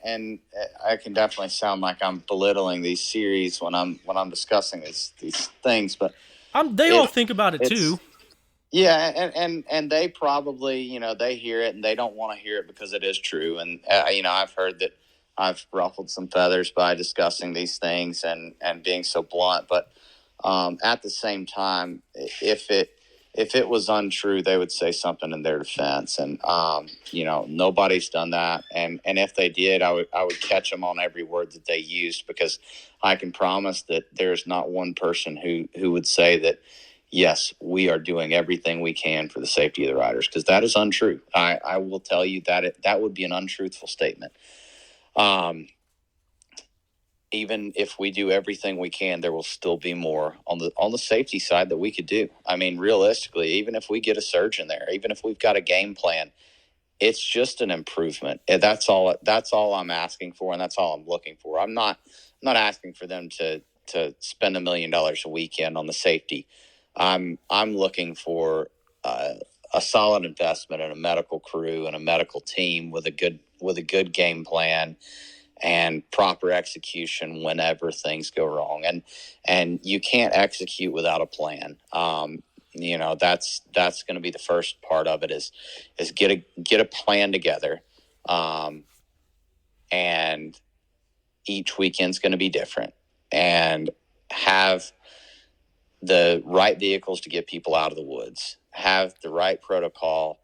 and I can definitely sound like I'm belittling these series when I'm discussing these things, but They all think about it too. Yeah, and they probably, they hear it and they don't want to hear it because it is true. And I've heard that I've ruffled some feathers by discussing these things and being so blunt, but at the same time, if it was untrue, they would say something in their defense. And nobody's done that. And if they did, I would catch them on every word that they used, because I can promise that there's not one person who would say that, yes, we are doing everything we can for the safety of the riders, because that is untrue. I will tell you that that would be an untruthful statement. Even if we do everything we can, there will still be more on the safety side that we could do. I mean, realistically, even if we get a surgeon there, even if we've got a game plan, it's just an improvement. That's all I'm asking for, and that's all I'm looking for. I'm not asking for them to spend $1 million a weekend on the safety. I'm looking for a solid investment in a medical crew and a medical team with a good game plan and proper execution whenever things go wrong. And you can't execute without a plan. That's going to be the first part of it is get a plan together. And each weekend's going to be different, and have the right vehicles to get people out of the woods, have the right protocol.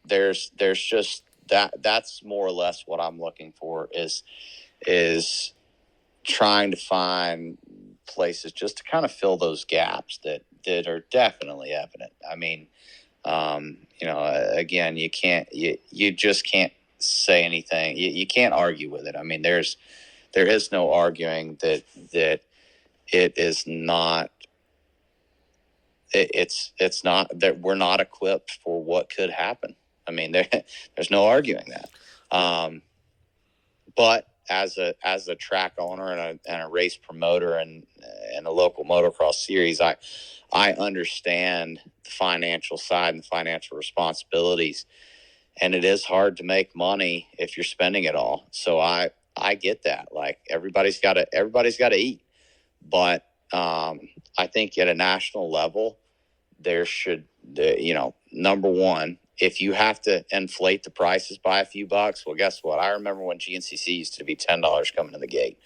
There's just that's more or less what I'm looking for is trying to find places just to kind of fill those gaps that are definitely evident. I mean, again, you just can't say anything. You can't argue with it. I mean, there is no arguing that it is not. It's not that we're not equipped for what could happen. I mean, there's no arguing that. But as a track owner and a race promoter and a local motocross series, I understand the financial side and the financial responsibilities, and it is hard to make money if you're spending it all. So I get that. Like everybody's got to eat, but I think at a national level, there should, number one, if you have to inflate the prices by a few bucks, well, guess what? I remember when GNCC used to be $10 coming in the gate,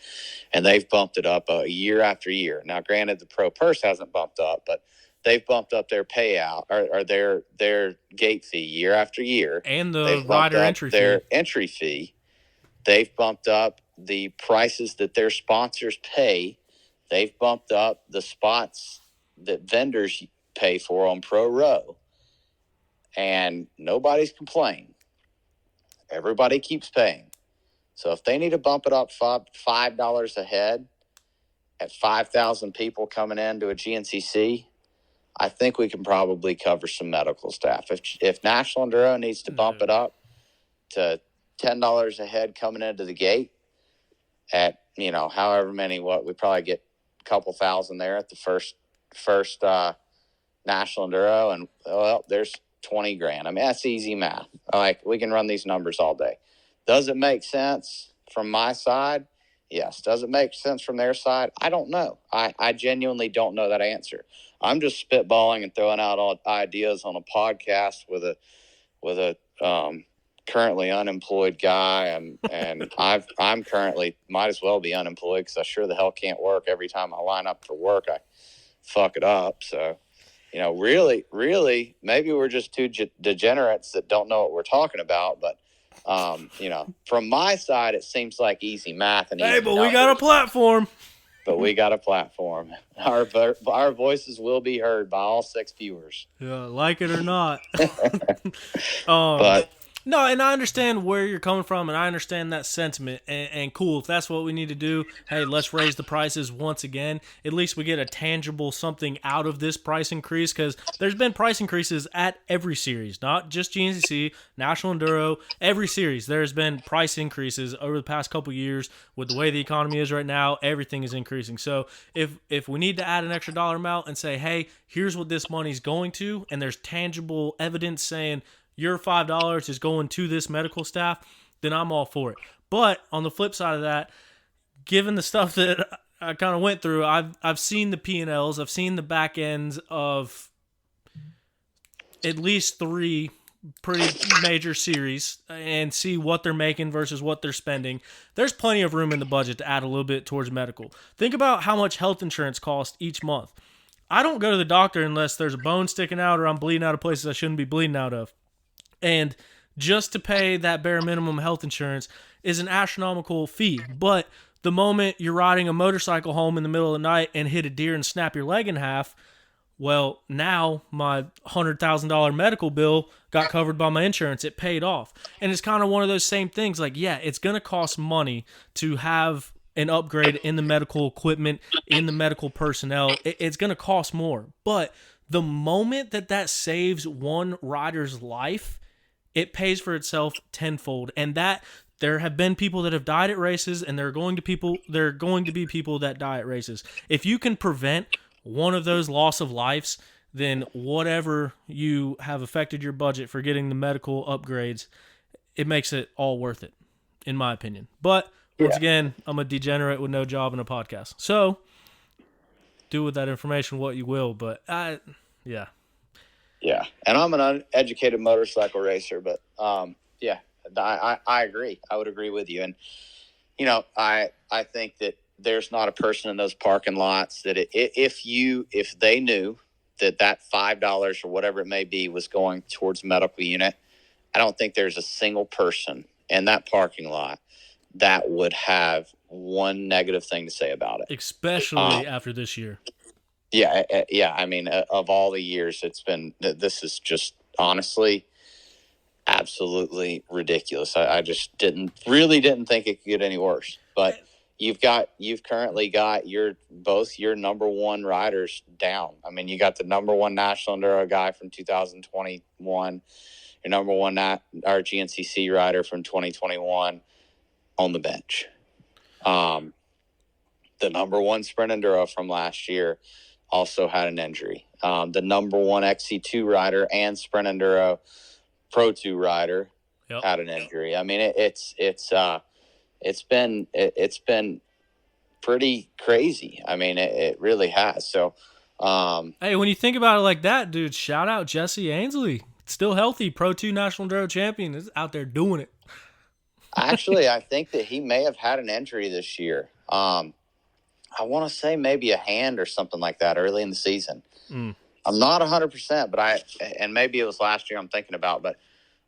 and they've bumped it up year after year. Now, granted, the pro purse hasn't bumped up, but they've bumped up their payout or their gate fee year after year. And the they've rider bumped up entry their fee. entry fee. They've bumped up the prices that their sponsors pay. They've bumped up the spots that vendors pay for on Pro Row. And nobody's complaining. Everybody keeps paying. So if they need to bump it up $5 a head at 5,000 people coming into a GNCC, I think we can probably cover some medical staff. If National Enduro needs to bump it up to $10 a head coming into the gate at, however many, we probably get a couple thousand there at the first National Enduro, and there's $20,000. I mean, that's easy math. Like, we can run these numbers all day. Does it make sense from my side? Yes. Does it make sense from their side? I don't know. I genuinely don't know that answer. I'm just spitballing and throwing out all ideas on a podcast with a currently unemployed guy, and I'm currently might as well be unemployed because I sure the hell can't work. Every time I line up for work, I fuck it up. So, really, maybe we're just two degenerates that don't know what we're talking about. But, from my side, it seems like easy math and easy But we got a platform. But we got a platform. Our voices will be heard by all 6 viewers. Yeah, like it or not. But no, and I understand where you're coming from, and I understand that sentiment. And cool, if that's what we need to do, hey, let's raise the prices once again. At least we get a tangible something out of this price increase, because there's been price increases at every series, not just GNCC, National Enduro, every series. There's been price increases over the past couple years. With the way the economy is right now, everything is increasing. So if we need to add an extra dollar amount and say, hey, here's what this money's going to, and there's tangible evidence saying your $5 is going to this medical staff, then I'm all for it. But on the flip side of that, given the stuff that I kind of went through, I've seen the P&Ls, I've seen the back ends of at least 3 pretty major series and see what they're making versus what they're spending. There's plenty of room in the budget to add a little bit towards medical. Think about how much health insurance costs each month. I don't go to the doctor unless there's a bone sticking out or I'm bleeding out of places I shouldn't be bleeding out of. And just to pay that bare minimum health insurance is an astronomical fee. But the moment you're riding a motorcycle home in the middle of the night and hit a deer and snap your leg in half, well, now my $100,000 medical bill got covered by my insurance. It paid off. And it's kind of one of those same things. Like, yeah, it's going to cost money to have an upgrade in the medical equipment, in the medical personnel. It's going to cost more. But the moment that saves one rider's life, it pays for itself tenfold. And that there have been people that have died at races, and there are going to be people that die at races. If you can prevent one of those loss of lives, then whatever you have affected your budget for getting the medical upgrades, it makes it all worth it, in my opinion. But once again, I'm a degenerate with no job and a podcast. So do with that information what you will, but yeah. Yeah, and I'm an uneducated motorcycle racer, but I agree. I would agree with you, and I think that there's not a person in those parking lots that if they knew that $5 or whatever it may be was going towards medical unit, I don't think there's a single person in that parking lot that would have one negative thing to say about it, especially after this year. Yeah. I mean, of all the years, this is just honestly absolutely ridiculous. I just didn't think it could get any worse. But you've currently got both your number one riders down. I mean, you got the number one National Enduro guy from 2021, your number one our GNCC rider from 2021 on the bench. The number one Sprint Enduro from last year also had an injury. The number one XC2 rider and Sprint Enduro Pro 2 rider had an injury. I mean, it's been pretty crazy. I mean, it really has. So Hey, when you think about it like that, dude, shout out Jesse Ainsley. Still healthy, Pro 2 National Enduro champion, is out there doing it. Actually, I think that he may have had an injury this year. I want to say maybe a hand or something like that early in the season. I'm not 100%, but and maybe it was last year I'm thinking about, but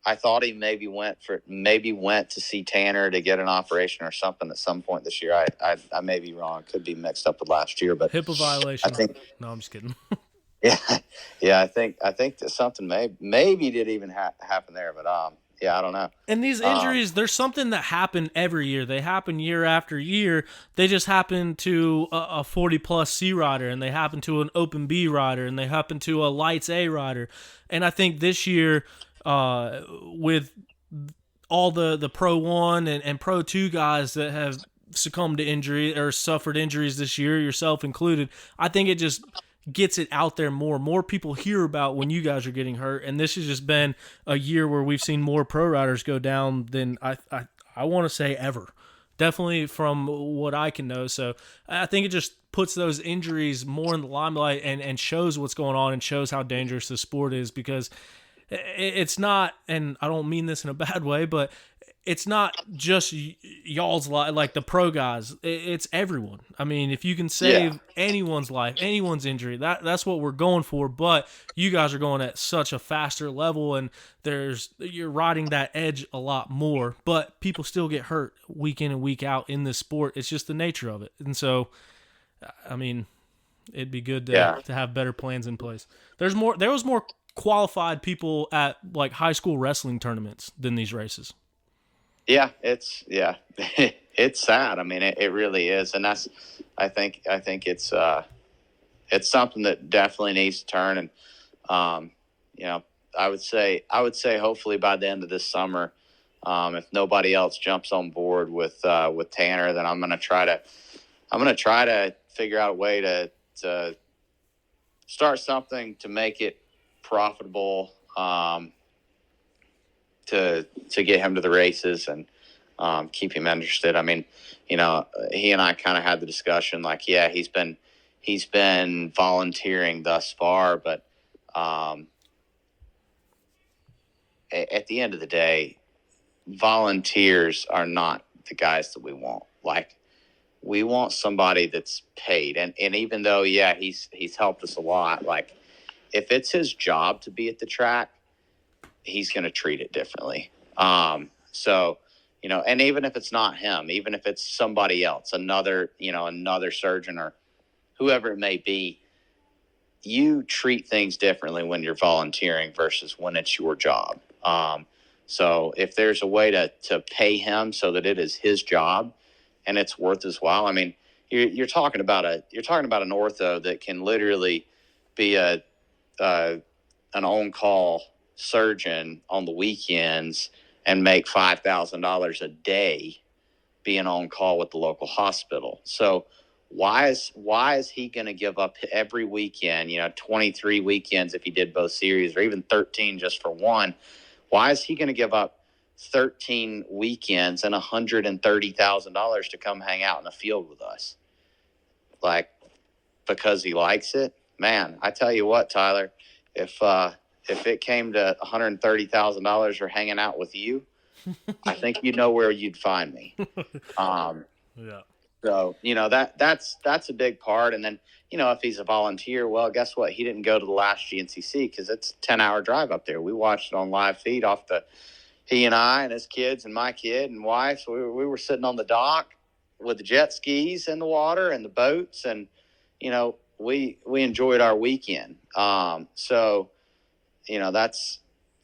I thought he maybe went to see Tanner to get an operation or something at some point this year. I may be wrong. Could be mixed up with last year, but HIPAA violation. I think, no, I'm just kidding. yeah. I think that something maybe did even happen there, but yeah, I don't know. And these injuries, there's something that happen every year. They happen year after year. They just happen to a 40-plus C rider, and they happen to an Open B rider, and they happen to a Lights A rider. And I think this year, with all the Pro 1 and Pro 2 guys that have succumbed to injury or suffered injuries this year, yourself included, I think it just gets it out there more. More people hear about when you guys are getting hurt, and this has just been a year where we've seen more pro riders go down than I want to say ever. Definitely from what I can know. So I think it just puts those injuries more in the limelight and shows what's going on and shows how dangerous the sport is, because it's not, and I don't mean this in a bad way, but it's not just y'all's life, like the pro guys. It's everyone. I mean, if you can save anyone's life, anyone's injury, that's what we're going for. But you guys are going at such a faster level, and you're riding that edge a lot more. But people still get hurt week in and week out in this sport. It's just the nature of it. And so, I mean, it'd be good to have better plans in place. There was more qualified people at like high school wrestling tournaments than these races. Yeah, it's sad. I mean, it really is, and I think it's something that definitely needs to turn. And I would say hopefully by the end of this summer, if nobody else jumps on board with Tanner, then I'm gonna try to figure out a way to start something to make it profitable. To get him to the races and keep him interested. I mean, he and I kind of had the discussion, like, yeah, he's been volunteering thus far, but at the end of the day, volunteers are not the guys that we want. Like, we want somebody that's paid. And even though, yeah, he's helped us a lot, like, if it's his job to be at the track, he's going to treat it differently. So, and even if it's not him, even if it's somebody else, another surgeon or whoever it may be, you treat things differently when you're volunteering versus when it's your job. So if there's a way to pay him so that it is his job and it's worth his while, I mean, you're talking about an ortho that can literally be an on-call surgeon on the weekends and make $5,000 a day being on call with the local hospital. So why is he going to give up every weekend, 23 weekends if he did both series, or even 13 just for one? Why is he going to give up 13 weekends and $130,000 to come hang out in the field with us? Like, because he likes it? Man, I tell you what, Tyler, if it came to $130,000 for hanging out with you, I think you know where you'd find me. Yeah. So, that's a big part. And then, if he's a volunteer, well, guess what? He didn't go to the last GNCC because it's a 10-hour drive up there. We watched it on live feed he and I and his kids and my kid and wife. So we were sitting on the dock with the jet skis in the water and the boats. And, we enjoyed our weekend. So, that's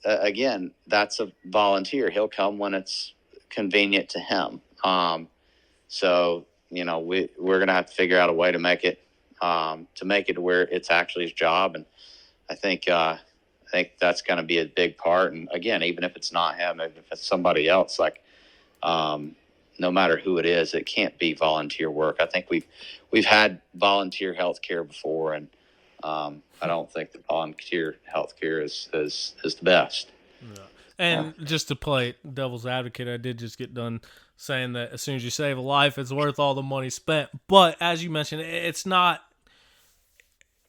a volunteer. He'll come when it's convenient to him. So, we're going to have to figure out a way to make it to where it's actually his job. And I think that's going to be a big part. And again, even if it's not him, if it's somebody else, like, no matter who it is, it can't be volunteer work. I think we've had volunteer healthcare before, and I don't think the volunteer healthcare is the best. Yeah. And just to play devil's advocate, I did just get done saying that as soon as you save a life, it's worth all the money spent. But as you mentioned, it's not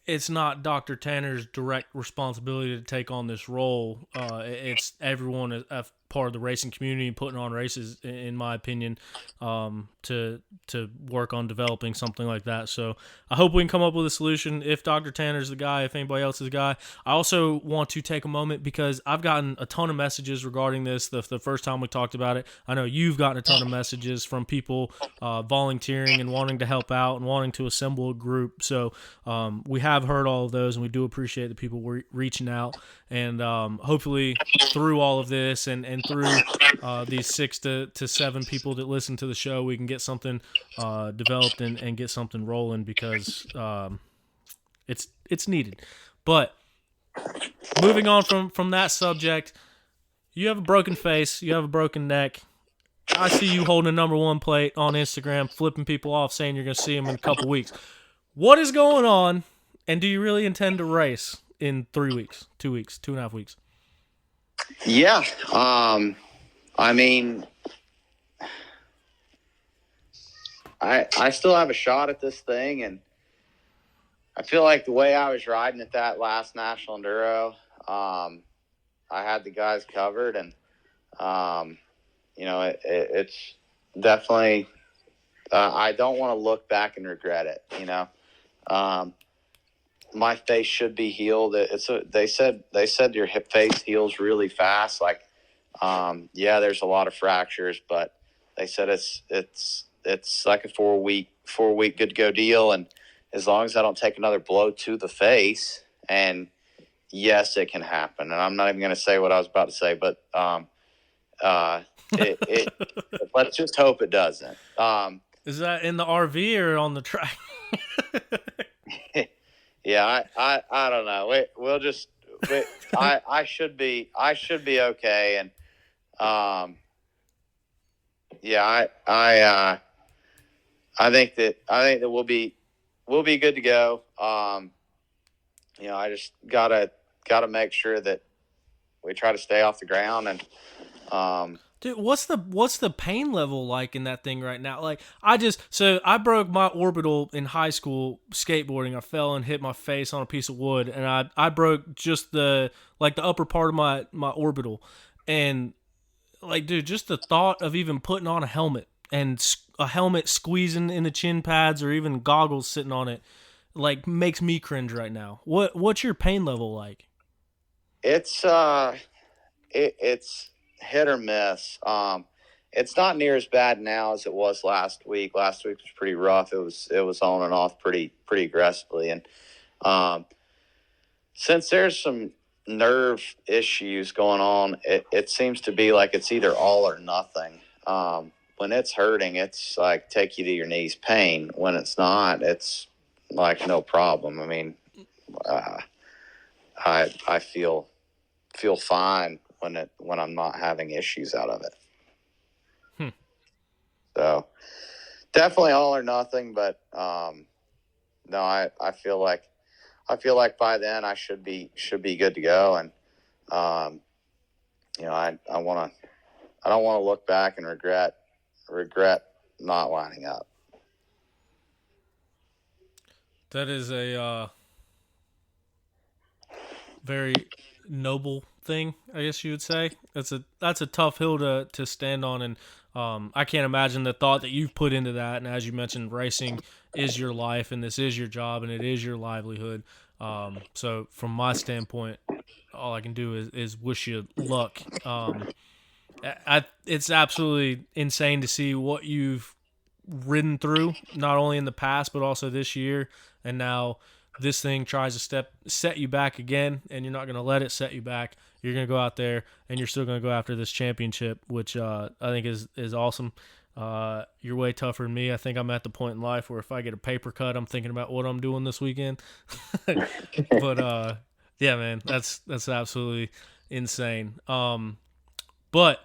it's not Dr. Tanner's direct responsibility to take on this role. It's everyone a part of the racing community putting on races, in my opinion, to work on developing something like that. So I hope we can come up with a solution. If Dr. Tanner's the guy, if anybody else is the guy. I also want to take a moment because I've gotten a ton of messages regarding this. The first time we talked about it, I know you've gotten a ton of messages from people volunteering and wanting to help out and wanting to assemble a group. So we have heard all of those, and we do appreciate the people reaching out. And hopefully through all of this and through these 6 to 7 people that listen to the show, we can get something developed and get something rolling because it's needed. But moving on from that subject, you have a broken face, you have a broken neck. I see you holding a number 1 plate on Instagram, flipping people off, saying you're going to see them in a couple weeks. What is going on, and do you really intend to race in 3 weeks, 2 weeks, 2.5 weeks? Yeah. I mean, I still have a shot at this thing, and I feel like the way I was riding at that last National Enduro, I had the guys covered, and it's definitely I don't want to look back and regret it. My face should be healed. They said your hip face heals really fast. Like, there's a lot of fractures, but they said it's like a 4 week good to go deal. And as long as I don't take another blow to the face, and yes, it can happen. And I'm not even going to say what I was about to say, but let's just hope it doesn't. Is that in the RV or on the track? Yeah, I don't know. I should be okay, and I think that we'll be good to go. I just gotta make sure that we try to stay off the ground and. Dude, what's the pain level like in that thing right now? Like, I broke my orbital in high school skateboarding. I fell and hit my face on a piece of wood, and I broke just the upper part of my orbital. And like, dude, just the thought of even putting on a helmet and a helmet squeezing in the chin pads or even goggles sitting on it, like, makes me cringe right now. What's your pain level like? It's hit or miss. It's not near as bad now as it was last week. Last week was pretty rough. It was on and off pretty aggressively. And since there's some nerve issues going on, it seems to be like it's either all or nothing. When it's hurting, it's like take you to your knees pain. When it's not, it's like no problem. I mean, I feel fine when I'm not having issues out of it. So definitely all or nothing, but no, I feel like by then I should be good to go. And I don't want to look back and regret not lining up. That is a very noble thing, I guess you would say. That's a tough hill to stand on, and I can't imagine the thought that you've put into that. And as you mentioned, racing is your life, and this is your job, and it is your livelihood. So from my standpoint, all I can do is wish you luck. It's absolutely insane to see what you've ridden through, not only in the past but also this year, and now this thing tries to set you back again, and you're not going to let it set you back. You're going to go out there, and you're still going to go after this championship, which I think is awesome. You're way tougher than me. I think I'm at the point in life where if I get a paper cut, I'm thinking about what I'm doing this weekend. But yeah, man, that's absolutely insane. But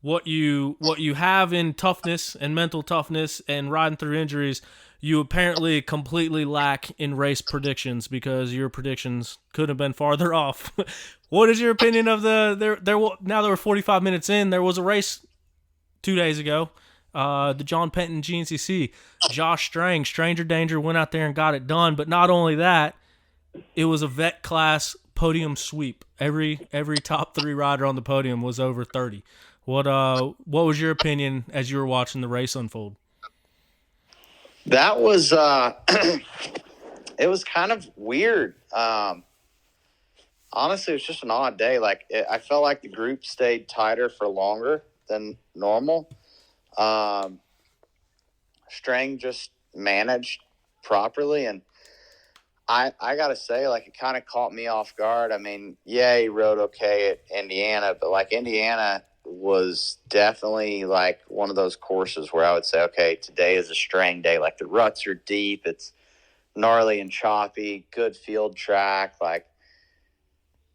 what you have in toughness and mental toughness and riding through injuries, you apparently completely lack in race predictions, because your predictions could have been farther off. What is your opinion of now that we're 45 minutes in, there was a race 2 days ago, the John Penton GNCC. Josh Strang, Stranger Danger, went out there and got it done. But not only that, it was a vet class podium sweep. Every top 3 rider on the podium was over 30. What was your opinion as you were watching the race unfold? That was it was kind of weird. Honestly, it was just an odd day. I felt like the group stayed tighter for longer than normal. Strang just managed properly, and I gotta say, it kind of caught me off guard. I mean, yeah, he rode okay at Indiana, but Indiana was definitely one of those courses where I would say, okay, today is a Strang day. The ruts are deep, it's gnarly and choppy, good field track.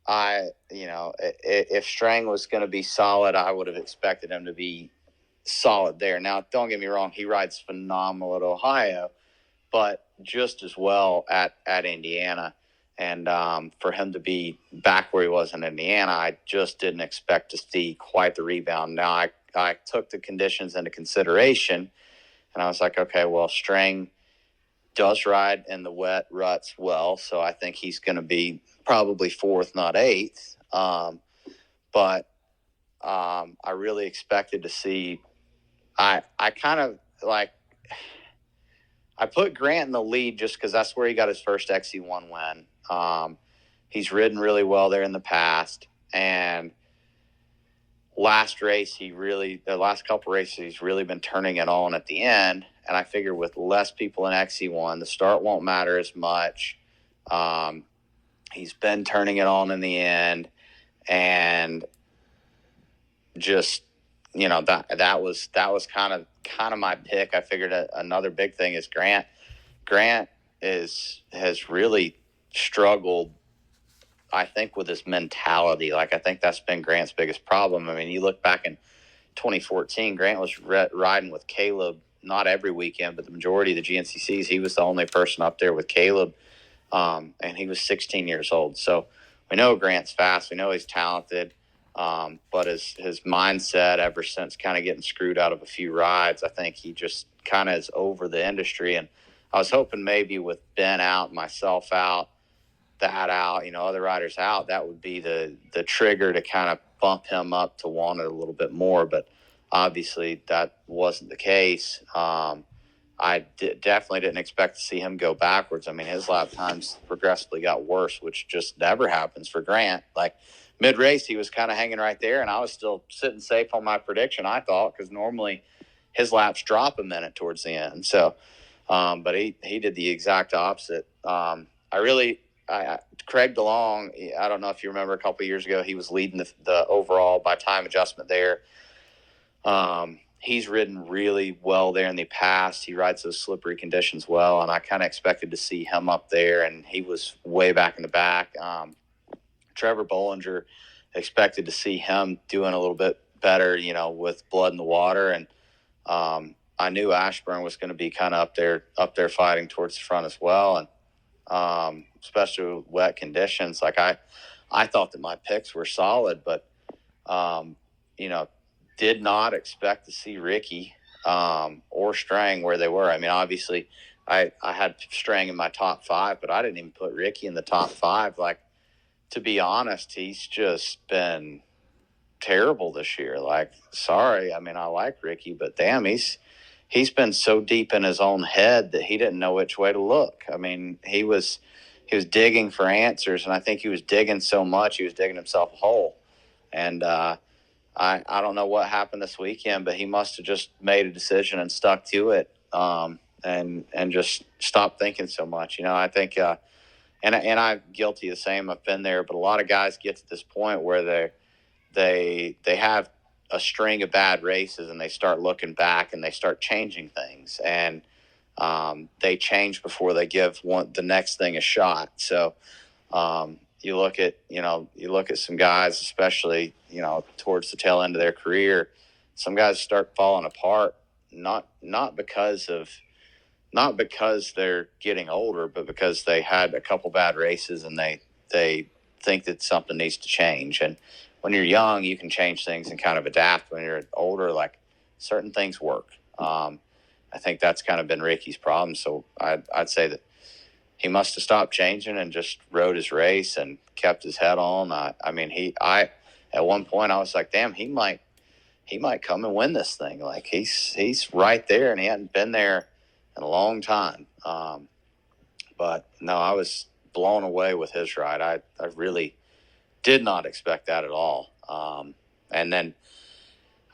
If Strang was going to be solid, I would have expected him to be solid there. Now, don't get me wrong, he rides phenomenal at Ohio, but just as well at Indiana. And for him to be back where he was in Indiana, I just didn't expect to see quite the rebound. Now, I took the conditions into consideration, and I was like, okay, well, Strang does ride in the wet ruts well, so I think he's going to be probably 4th, not 8th. But I really expected to see. I kind of I put Grant in the lead just because that's where he got his first XC1 win. He's ridden really well there in the past, and the last couple races, he's really been turning it on at the end. And I figure with less people in XC1, the start won't matter as much. He's been turning it on in the end, and just that was kind of my pick. I figured another big thing is Grant. Grant has really struggled, I think, with his mentality. I think that's been Grant's biggest problem. I mean, you look back in 2014, Grant was riding with Caleb not every weekend, but the majority of the GNCCs. He was the only person up there with Caleb, and he was 16 years old. So we know Grant's fast. We know he's talented, but his mindset ever since kind of getting screwed out of a few rides, I think he just kind of is over the industry. And I was hoping maybe with Ben out, myself out, other riders out, that would be the trigger to kind of bump him up to want it a little bit more. But obviously that wasn't the case. I definitely didn't expect to see him go backwards. I mean, his lap times progressively got worse, which just never happens for Grant. Mid-race, he was kind of hanging right there, and I was still sitting safe on my prediction, I thought, because normally his laps drop a minute towards the end. So, but he did the exact opposite. Craig DeLong, I don't know if you remember a couple of years ago, he was leading the overall by time adjustment there. He's ridden really well there in the past. He rides those slippery conditions well, and I kind of expected to see him up there, and he was way back in the back. Trevor Bollinger, expected to see him doing a little bit better, with blood in the water, and I knew Ashburn was going to be kind of up there fighting towards the front as well, and especially with wet conditions. I thought that my picks were solid, but did not expect to see Ricky or Strang where they were. I mean, obviously, I had Strang in my top 5, but I didn't even put Ricky in the top 5. To be honest, he's just been terrible this year. Sorry, I mean, I like Ricky, but damn, he's been so deep in his own head that he didn't know which way to look. I mean, he was digging for answers, and I think he was digging so much he was digging himself a hole. And I don't know what happened this weekend, but he must have just made a decision and stuck to it, and just stopped thinking so much. I think, and I'm guilty of the same. I've been there, but a lot of guys get to this point where they have a string of bad races, and they start looking back and they start changing things, and they change before they give the next thing a shot. So you look at some guys, especially towards the tail end of their career, some guys start falling apart, not because they're getting older, but because they had a couple bad races and they think that something needs to change. And when you're young, you can change things and kind of adapt. When you're older, certain things work. I think that's kind of been Ricky's problem. So I'd say that he must have stopped changing and just rode his race and kept his head on. I mean, at one point I was like, damn, he might come and win this thing. Like he's right there, and he hadn't been there in a long time. But no, I was blown away with his ride. I really did not expect that at all. And then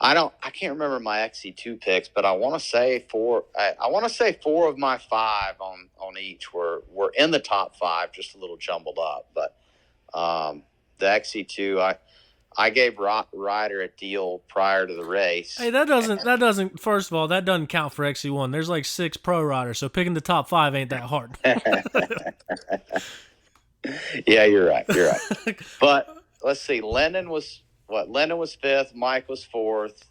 I can't remember my XC2 picks, but I want to say four of my 5 on each were in the top 5, just a little jumbled up. But the XC2, I gave Ryder a deal prior to the race. Hey, that doesn't. First of all, that doesn't count for XC1. There's like 6 pro riders, so picking the top 5 ain't that hard. Yeah, you're right. But let's see. Lennon was 5th. Mike was 4th.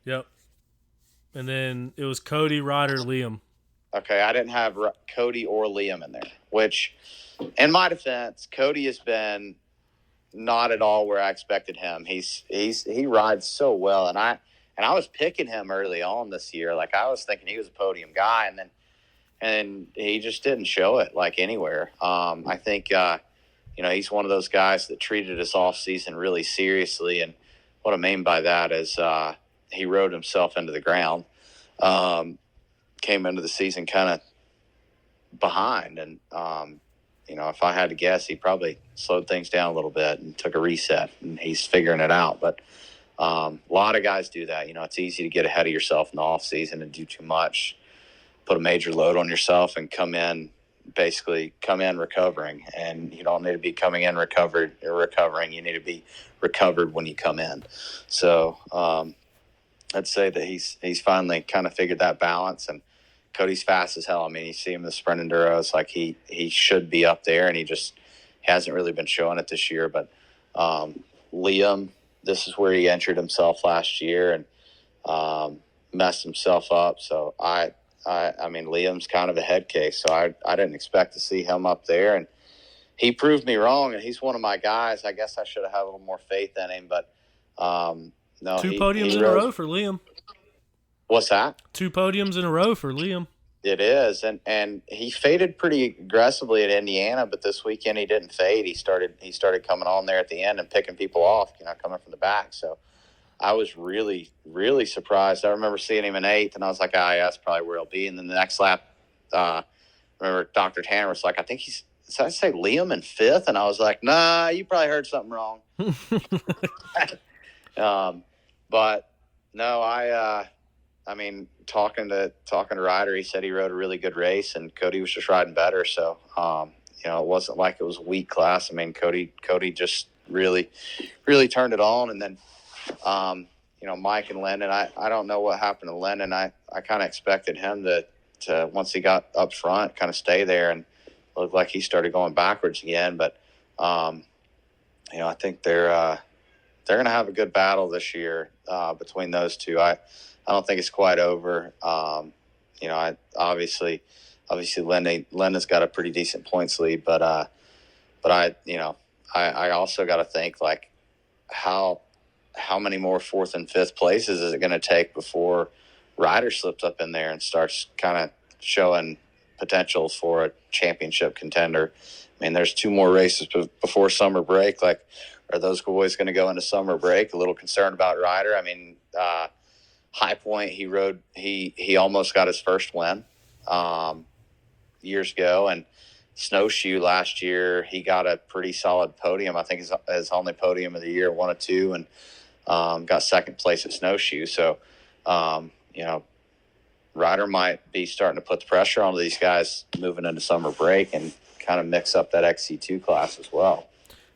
Yep. And then it was Cody, Ryder, Liam. Okay, I didn't have Cody or Liam in there. Which, in my defense, Cody has been not at all where I expected him. He rides so well, and I was picking him early on this year. Like I was thinking he was a podium guy, and he just didn't show it like anywhere. I think he's one of those guys that treated his off season really seriously, and what I mean by that is he rode himself into the ground. Came into the season kind of behind, and if I had to guess, he probably slowed things down a little bit and took a reset, and he's figuring it out. But a lot of guys do that. It's easy to get ahead of yourself in the off season and do too much, put a major load on yourself, and come in recovering. And you don't need to be coming in recovering. You need to be recovered when you come in. So I'd say that he's finally kind of figured that balance. And Cody's fast as hell. I mean, you see him in the sprint enduros, like he should be up there, and he just hasn't really been showing it this year. But Liam, this is where he entered himself last year and messed himself up. So I mean, Liam's kind of a head case, so I didn't expect to see him up there, and he proved me wrong. And he's one of my guys. I guess I should have had a little more faith in him, but no. 2 podiums in a row for Liam. What's that? 2 podiums in a row for Liam. It is, and he faded pretty aggressively at Indiana, but this weekend he didn't fade. He started coming on there at the end and picking people off, coming from the back. So I was really, really surprised. I remember seeing him in 8th, and I was like, yeah, that's probably where he'll be. And then the next lap, remember Dr. Tanner was like, I think did I say Liam in 5th? And I was like, nah, you probably heard something wrong. But no, I mean, talking to Ryder, he said he rode a really good race, and Cody was just riding better. So, it wasn't like it was a weak class. I mean, Cody just really, really turned it on. And then, Mike and Lennon, I don't know what happened to Lennon. I kind of expected him to once he got up front, kind of stay there, and looked like he started going backwards again. But, I think they're going to have a good battle this year between those two. I don't think it's quite over. I obviously Lennon's got a pretty decent points lead, but I also got to think like how many more 4th and 5th places is it going to take before Ryder slips up in there and starts kind of showing potential for a championship contender. I mean, there's 2 more races before summer break. Like, are those boys going to go into summer break a little concerned about Ryder? I mean, High Point, he almost got his first win years ago, and Snowshoe last year he got a pretty solid podium. I think his only podium of the year, 1 of 2, and got 2nd place at Snowshoe. So Ryder might be starting to put the pressure on these guys moving into summer break and kind of mix up that XC2 class as well.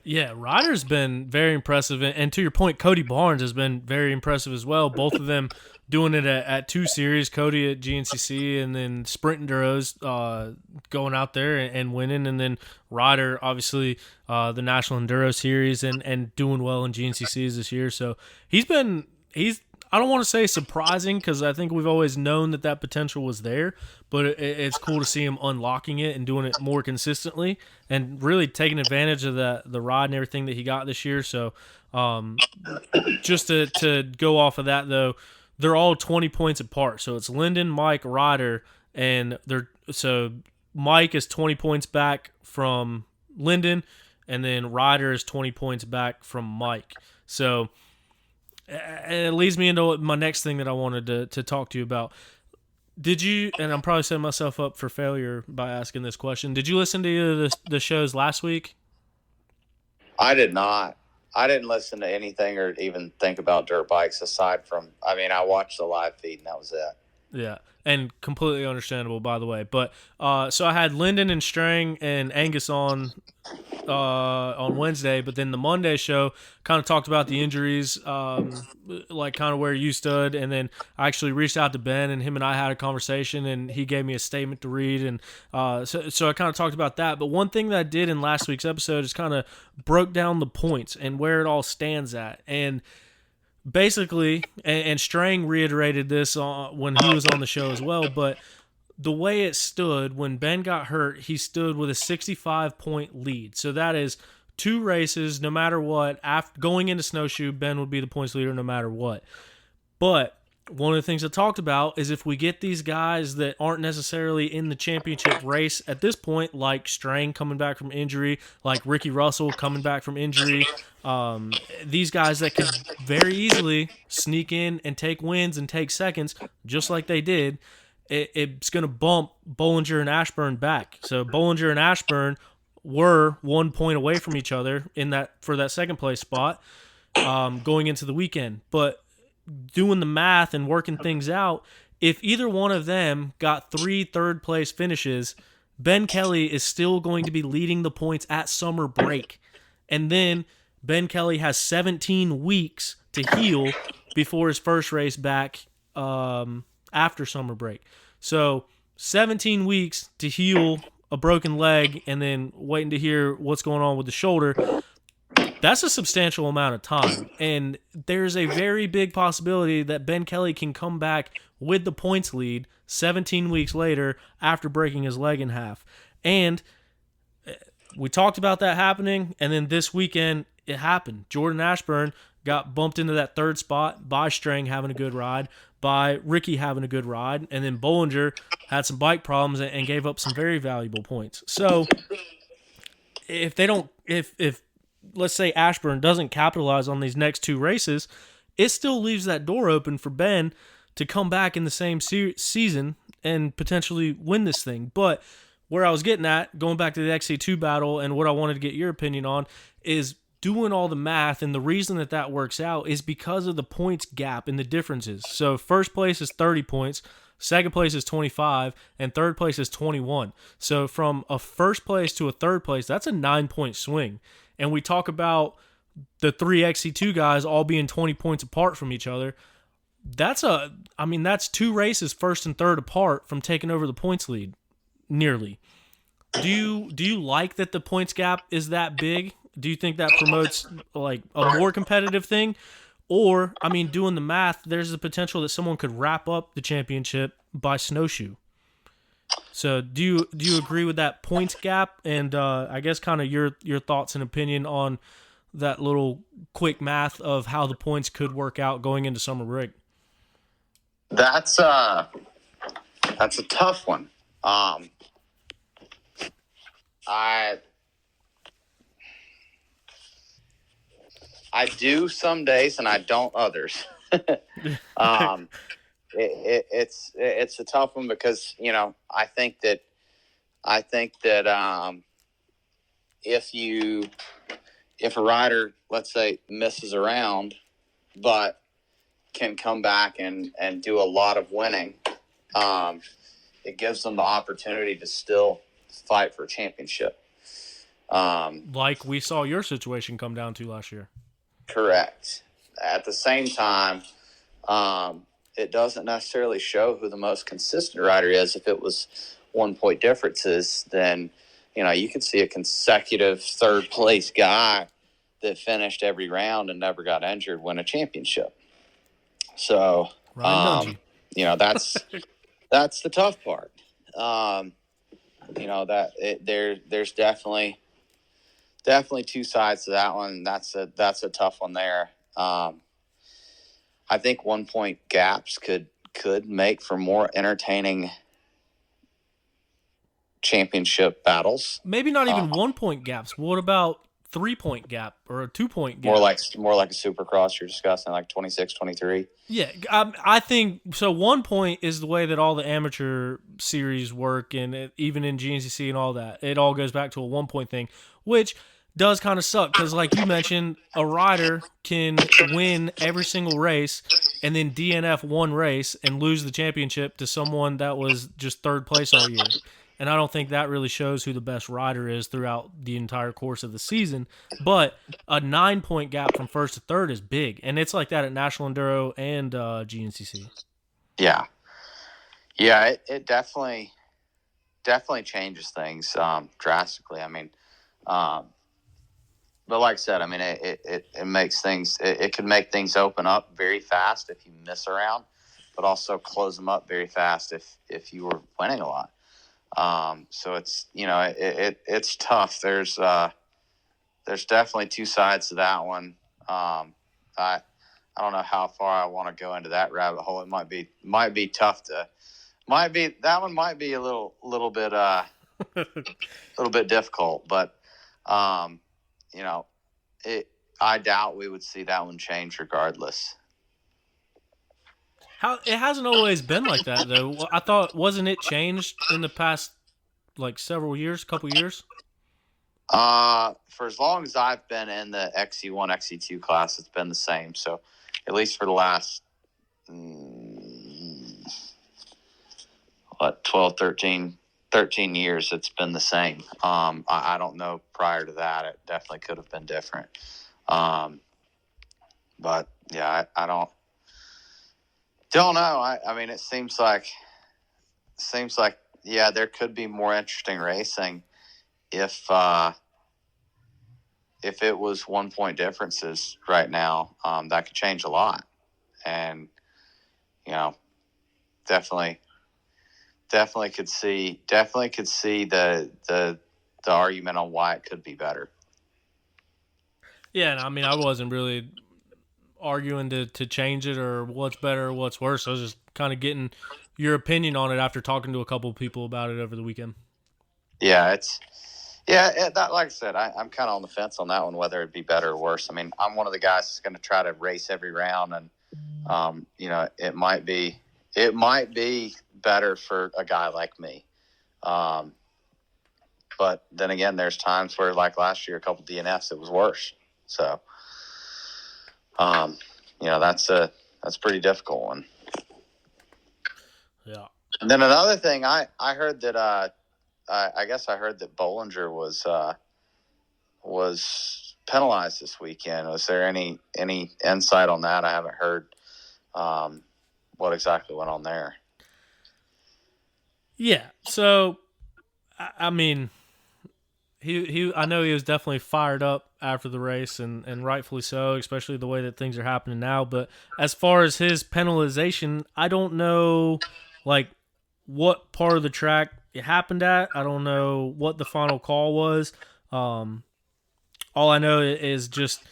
Yeah, Ryder's been very impressive, and to your point, Cody Barnes has been very impressive as well. Both of them doing it at 2 series, Cody at GNCC, and then Sprint Enduros going out there and winning, and then Ryder, obviously, the National Enduro Series and doing well in GNCCs this year. So he's I don't want to say surprising, because I think we've always known that potential was there, but it's cool to see him unlocking it and doing it more consistently and really taking advantage of the ride and everything that he got this year. So just to go off of that, though, they're all 20 points apart. So it's Lyndon, Mike, Ryder, and so Mike is 20 points back from Lyndon, and then Ryder is 20 points back from Mike. So it leads me into my next thing that I wanted to talk to you about. Did you, and I'm probably setting myself up for failure by asking this question, did you listen to the shows last week? I did not. I didn't listen to anything or even think about dirt bikes aside from, I watched the live feed and that was it. Yeah, and completely understandable, by the way. But so I had Lyndon and Strang and Angus on Wednesday, but then the Monday show kind of talked about the injuries, like kind of where you stood, and then I actually reached out to Ben, and him and I had a conversation, and he gave me a statement to read, and so I kind of talked about that. But one thing that I did in last week's episode is kind of broke down the points and where it all stands at, and basically, and Strang reiterated this when he was on the show as well, but the way it stood when Ben got hurt, he stood with a 65-point lead. So that is 2 races, no matter what. After going into Snowshoe, Ben would be the points leader no matter what. But one of the things I talked about is if we get these guys that aren't necessarily in the championship race at this point, like Strang coming back from injury, like Ricky Russell coming back from injury, these guys that could very easily sneak in and take wins and take seconds, just like they did, it's going to bump Bollinger and Ashburn back. So Bollinger and Ashburn were 1 point away from each other for that second place spot going into the weekend. But doing the math and working things out, if either one of them got 3 third-place finishes, Ben Kelly is still going to be leading the points at summer break. And then Ben Kelly has 17 weeks to heal before his first race back after summer break. So 17 weeks to heal a broken leg and then waiting to hear what's going on with the shoulder. That's a substantial amount of time. And there's a very big possibility that Ben Kelly can come back with the points lead 17 weeks later after breaking his leg in half. And we talked about that happening, and then this weekend it happened. Jordan Ashburn got bumped into that 3rd spot by Strang having a good ride, by Ricky having a good ride, and then Bollinger had some bike problems and gave up some very valuable points. So if let's say Ashburn doesn't capitalize on these next 2 races, it still leaves that door open for Ben to come back in the same season and potentially win this thing. But where I was getting at, going back to the XC2 battle and what I wanted to get your opinion on, is doing all the math, and the reason that works out is because of the points gap and the differences. So first place is 30 points, second place is 25, and third place is 21. So from a first place to a third place, that's a 9-point swing. And we talk about the 3 XC2 guys all being 20 points apart from each other. That's 2 races first and third apart from taking over the points lead, nearly. Do you like that the points gap is that big? Do you think that promotes like a more competitive thing? Or, doing the math, there's the potential that someone could wrap up the championship by Snowshoe. So do you agree with that points gap? And I guess kind of your thoughts and opinion on that little quick math of how the points could work out going into summer break. That's a tough one. I do some days and I don't others. It's a tough one because, I think that if a rider, let's say, misses around, but can come back and do a lot of winning, it gives them the opportunity to still fight for a championship. Like we saw your situation come down to last year. Correct. At the same time, it doesn't necessarily show who the most consistent rider is. If it was 1-point differences, then, you could see a consecutive third-place guy that finished every round and never got injured win a championship. So, that's the tough part. There's definitely 2 sides to that one. That's a tough one there. I think 1-point gaps could make for more entertaining championship battles. Maybe not even 1 point gaps. What about 3 point gap or a 2 point gap? More like a Supercross you're discussing, like 26, 23. Yeah, I think so. 1 point is the way that all the amateur series work, and even in GNCC and all that, it all goes back to a 1 point thing, which does kind of suck because, like you mentioned, a rider can win every single race and then DNF one race and lose the championship to someone that was just third place all year. And I don't think that really shows who the best rider is throughout the entire course of the season. But a 9 point gap from first to third is big. And it's like that at National Enduro and GNCC. Yeah. Yeah, it definitely changes things drastically. I mean, but like I said, I mean, it makes things, it can make things open up very fast if you miss around, but also close them up very fast if you were winning a lot. So it's, it's tough. There's definitely two sides to that one. I don't know how far I want to go into that rabbit hole. It might be tough that one might be a little bit, little bit difficult, but, I doubt we would see that one change regardless. It hasn't always been like that though. I thought, wasn't it changed in the past like several years, couple years? For as long as I've been in the XC1, XC2 class, it's been the same. So at least for the last 12, 13 years, it's been the same. I don't know prior to that. It definitely could have been different. But yeah, I don't know. I mean, it seems like, yeah, there could be more interesting racing if it was 1 point differences right now. That could change a lot. And, definitely could see the argument on why it could be better. Yeah, and I mean, I wasn't really arguing to change it or what's better or what's worse. I was just kind of getting your opinion on it after talking to a couple of people about it over the weekend. Yeah, that, like I said, I'm kind of on the fence on that one, whether it'd be better or worse. I mean, I'm one of the guys that's going to try to race every round, and it might be better for a guy like me. But then again, there's times where, like last year, a couple DNFs, it was worse. So, that's a pretty difficult one. Yeah. And then another thing, I heard that I guess I heard that Bollinger was penalized this weekend. Was there any insight on that? I haven't heard what exactly went on there. Yeah. So, I mean, I know he was definitely fired up after the race, and rightfully so, especially the way that things are happening now. But as far as his penalization, I don't know, like, what part of the track it happened at. I don't know what the final call was. All I know is just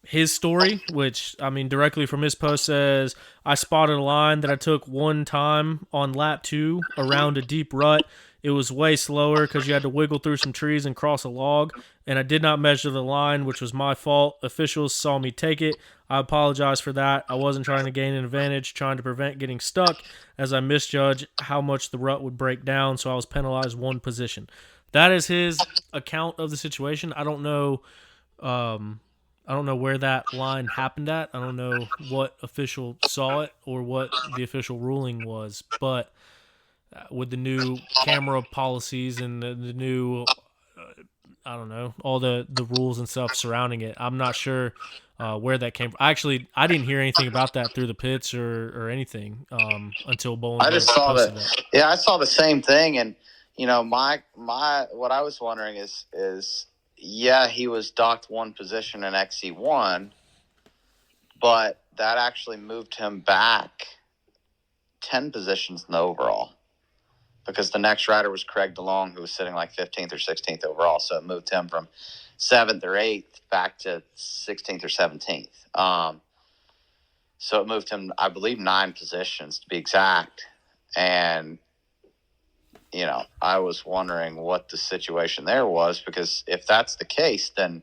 his story, which, I mean, directly from his post says, I spotted a line that I took one time on lap 2 around a deep rut. It was way slower because you had to wiggle through some trees and cross a log, and I did not measure the line, which was my fault. Officials saw me take it. I apologize for that. I wasn't trying to gain an advantage, trying to prevent getting stuck, as I misjudged how much the rut would break down, so I was penalized 1 position. That is his account of the situation. I don't know where that line happened at. I don't know what official saw it or what the official ruling was, but with the new camera policies and the new, I don't know, all the rules and stuff surrounding it, I'm not sure where that came from. Actually, I didn't hear anything about that through the pits or anything until Bollinger. I just saw that. Yeah, I saw the same thing, and my what I was wondering is yeah, he was docked 1 position in XC1, but that actually moved him back 10 positions in the overall, because the next rider was Craig DeLong, who was sitting like 15th or 16th overall. So it moved him from 7th or 8th back to 16th or 17th. So it moved him, I believe, 9 positions to be exact. And I was wondering what the situation there was, because if that's the case, then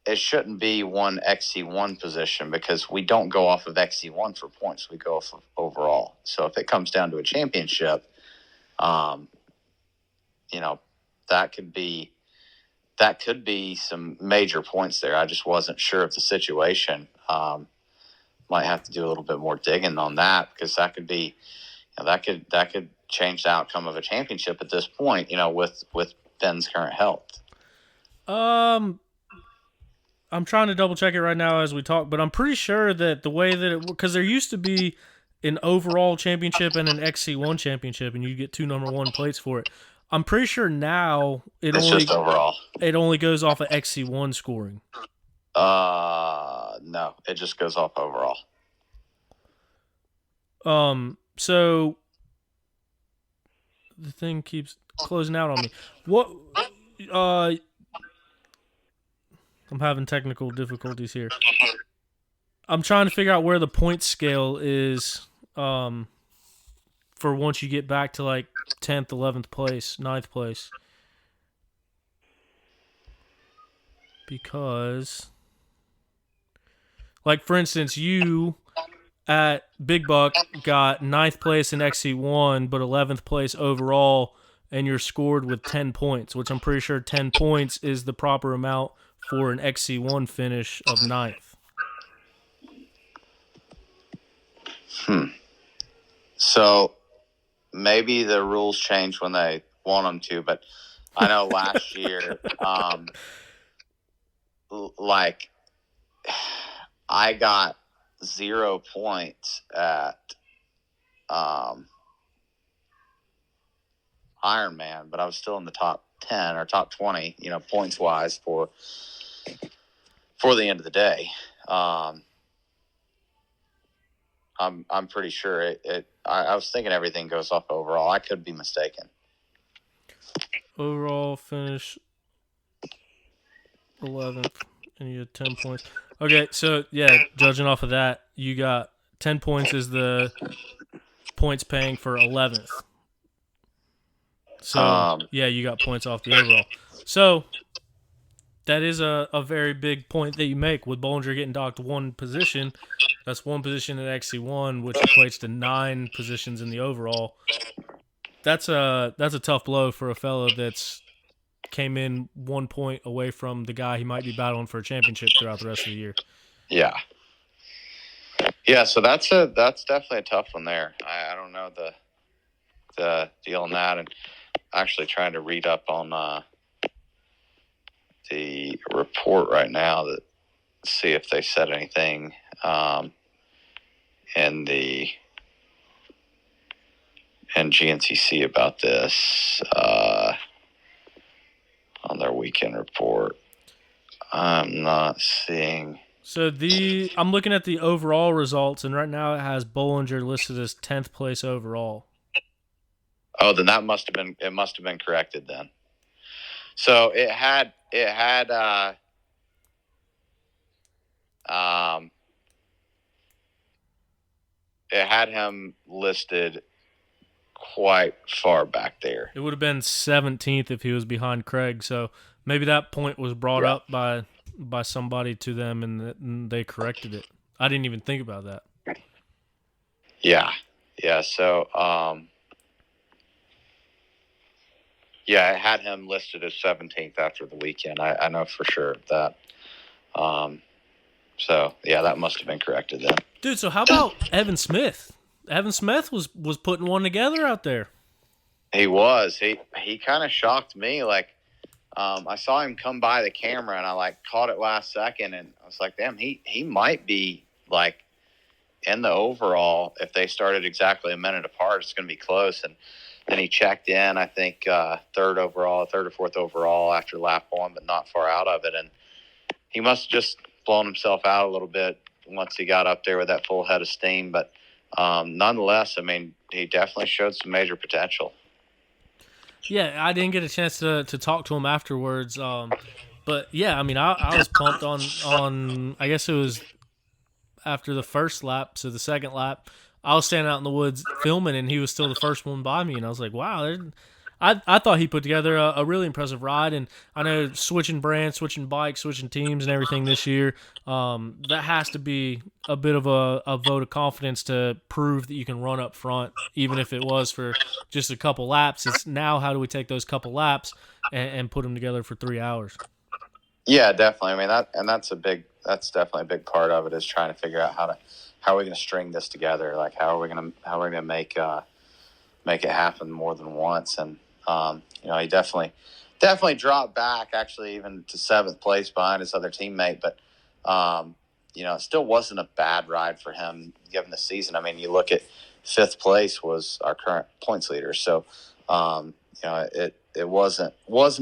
it shouldn't be one XC1 position, because we don't go off of XC1 for points. We go off of overall. So if it comes down to a championship, that could be some major points there. I just wasn't sure of the situation. Might have to do a little bit more digging on that, because that could be, that could change the outcome of a championship at this point, with Ben's current health. I'm trying to double check it right now as we talk, but I'm pretty sure that the way that because there used to be an overall championship and an XC1 championship, and you get 2 number 1 plates for it. I'm pretty sure now It's just overall. It only goes off of XC1 scoring. No, it just goes off overall. So the thing keeps closing out on me. What? I'm having technical difficulties here. I'm trying to figure out where the point scale is for once you get back to like 10th, 11th place, 9th place. Because, like, for instance, you at Big Buck got 9th place in XC1, but 11th place overall, and you're scored with 10 points, which I'm pretty sure 10 points is the proper amount for an XC1 finish of 9th. So maybe the rules change when they want them to, but I know last year, I got 0 points at Ironman, but I was still in the top 10 or top 20, points wise for the end of the day. I'm pretty sure I was thinking everything goes off overall. I could be mistaken. Overall finish 11th, and you had 10 points. Okay, so yeah, judging off of that, you got 10 points is the points paying for 11th. So yeah, you got points off the overall. So that is a very big point that you make with Bollinger getting docked 1 position. That's 1 position in XC1, which equates to 9 positions in the overall. That's a tough blow for a fellow that's came in 1 point away from the guy he might be battling for a championship throughout the rest of the year. Yeah. Yeah, so that's definitely a tough one there. I don't know the deal on that, and actually trying to read up on the report right now to see if they said anything in GNCC about this on their weekend report. I'm not seeing. So I'm looking at the overall results, and right now it has Bollinger listed as 10th place overall. Oh, then it must have been corrected then. So it had him listed quite far back there. It would have been 17th if he was behind Craig. So maybe that point was brought up by somebody to them, and they corrected it. I didn't even think about that. Yeah. So it had him listed as 17th after the weekend. I know for sure that. So yeah, that must have been corrected then. Dude, so how about Evan Smith? Evan Smith was putting one together out there. He was. He kind of shocked me. Like, I saw him come by the camera, and I caught it last second, and I was like, damn, he might be in the overall. If they started exactly a minute apart, it's going to be close. And then he checked in, I think, third or fourth overall after lap 1, but not far out of it. And he must have just blown himself out a little bit once he got up there with that full head of steam. But nonetheless, I mean, he definitely showed some major potential. Yeah, I didn't get a chance to talk to him afterwards. But yeah, I mean, I was pumped on I guess it was after the first lap to the second lap. I was standing out in the woods filming, and he was still the first one by me, and I was like, wow. I thought he put together a really impressive ride, and I know switching brands, switching bikes, switching teams, and everything this year, that has to be a bit of a vote of confidence to prove that you can run up front, even if it was for just a couple laps. It's now how do we take those couple laps and put them together for 3 hours? Yeah, definitely. I mean, that's definitely a big part of it, is trying to figure out how are we going to string this together? Like, how are we going to make it happen more than once? And he definitely dropped back, actually, even to 7th place behind his other teammate. But it still wasn't a bad ride for him given the season. I mean, you look at 5th place was our current points leader, so it wasn't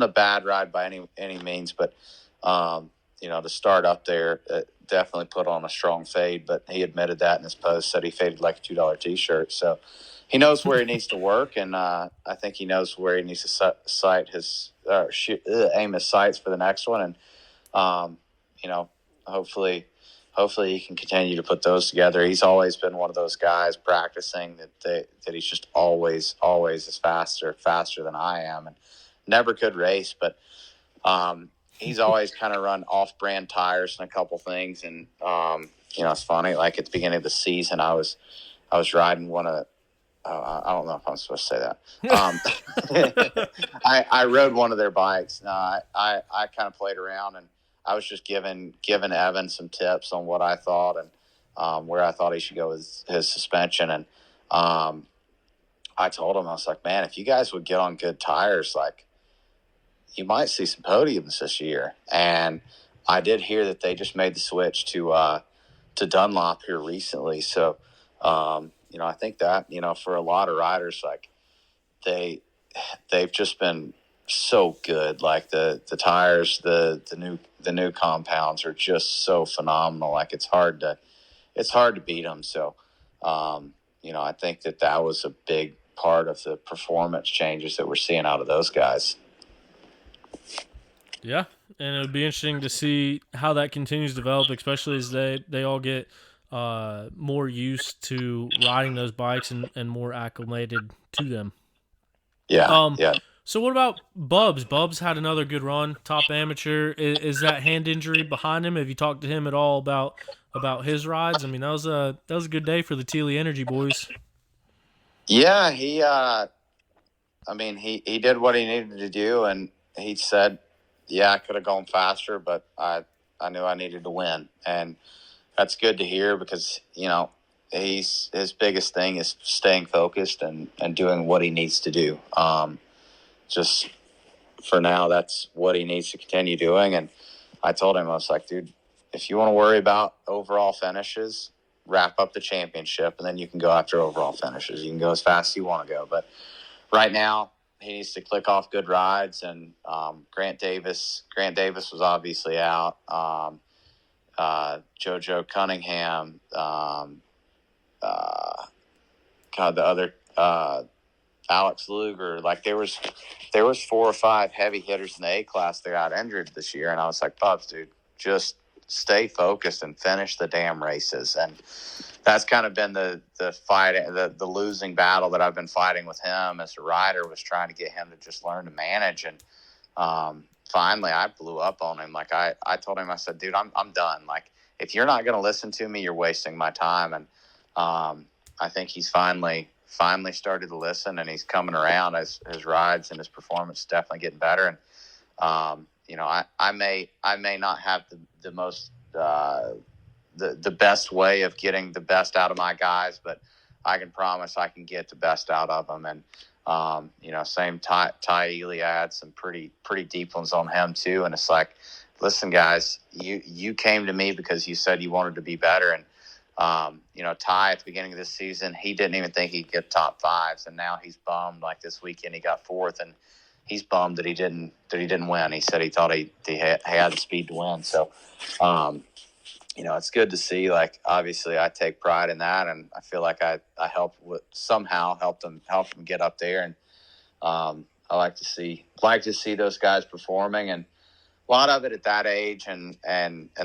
a bad ride by any means. But to start up there, it definitely put on a strong fade. But he admitted that in his post, said he faded like a $2 T-shirt. So he knows where he needs to work, and I think he knows where he needs to aim his sights for the next one. And hopefully he can continue to put those together. He's always been one of those guys practicing that he's just always is faster than I am, and never could race, but he's always kind of run off-brand tires and a couple things. And it's funny, like at the beginning of the season, I was riding one of I don't know if I'm supposed to say that. I rode one of their bikes. No, I kind of played around, and I was just giving Evan some tips on what I thought and where I thought he should go with his suspension. And I told him, I was like, man, if you guys would get on good tires, like, you might see some podiums this year. And I did hear that they just made the switch to Dunlop here recently. So, I think that, for a lot of riders, like they've just been so good. Like the tires, the new compounds are just so phenomenal. Like it's hard to beat them. So, I think that was a big part of the performance changes that we're seeing out of those guys. Yeah, and it would be interesting to see how that continues to develop, especially as they all get more used to riding those bikes and more acclimated to them. Yeah, yeah. So what about Bubs? Bubs had another good run, top amateur. Is that hand injury behind him? Have you talked to him at all about his rides? I mean, that was a good day for the Teely Energy boys. Yeah, he did what he needed to do, and he said, yeah, I could have gone faster, but I knew I needed to win. And that's good to hear, because, his biggest thing is staying focused and doing what he needs to do. Just for now, that's what he needs to continue doing. And I told him, I was like, dude, if you want to worry about overall finishes, wrap up the championship, and then you can go after overall finishes. You can go as fast as you want to go. But right now, he needs to click off good rides. And Grant Davis was obviously out. JoJo Cunningham, the other Alex Luger. Like there was 4 or 5 heavy hitters in the A class that got injured this year, and I was like, Bubs, dude, just stay focused and finish the damn races. And that's kind of been the fight, the losing battle that I've been fighting with him as a rider, was trying to get him to just learn to manage. And finally, I blew up on him. Like I told him, I said, dude, I'm done. Like, if you're not going to listen to me, you're wasting my time. And I think he's finally started to listen, and he's coming around as his rides and his performance is definitely getting better. And I may not have the most the best way of getting the best out of my guys, but I can promise I can get the best out of them. And same Ty Ely, I had some pretty deep ones on him too. And it's like, listen, guys, you came to me because you said you wanted to be better. And Ty at the beginning of this season, he didn't even think he'd get top 5s, and now he's bummed. Like this weekend, he got 4th, and he's bummed that he didn't win. He said he thought he had the speed to win. So, it's good to see. Like, obviously, I take pride in that, and I feel like I somehow helped him get up there. And I like to see those guys performing, and a lot of it at that age and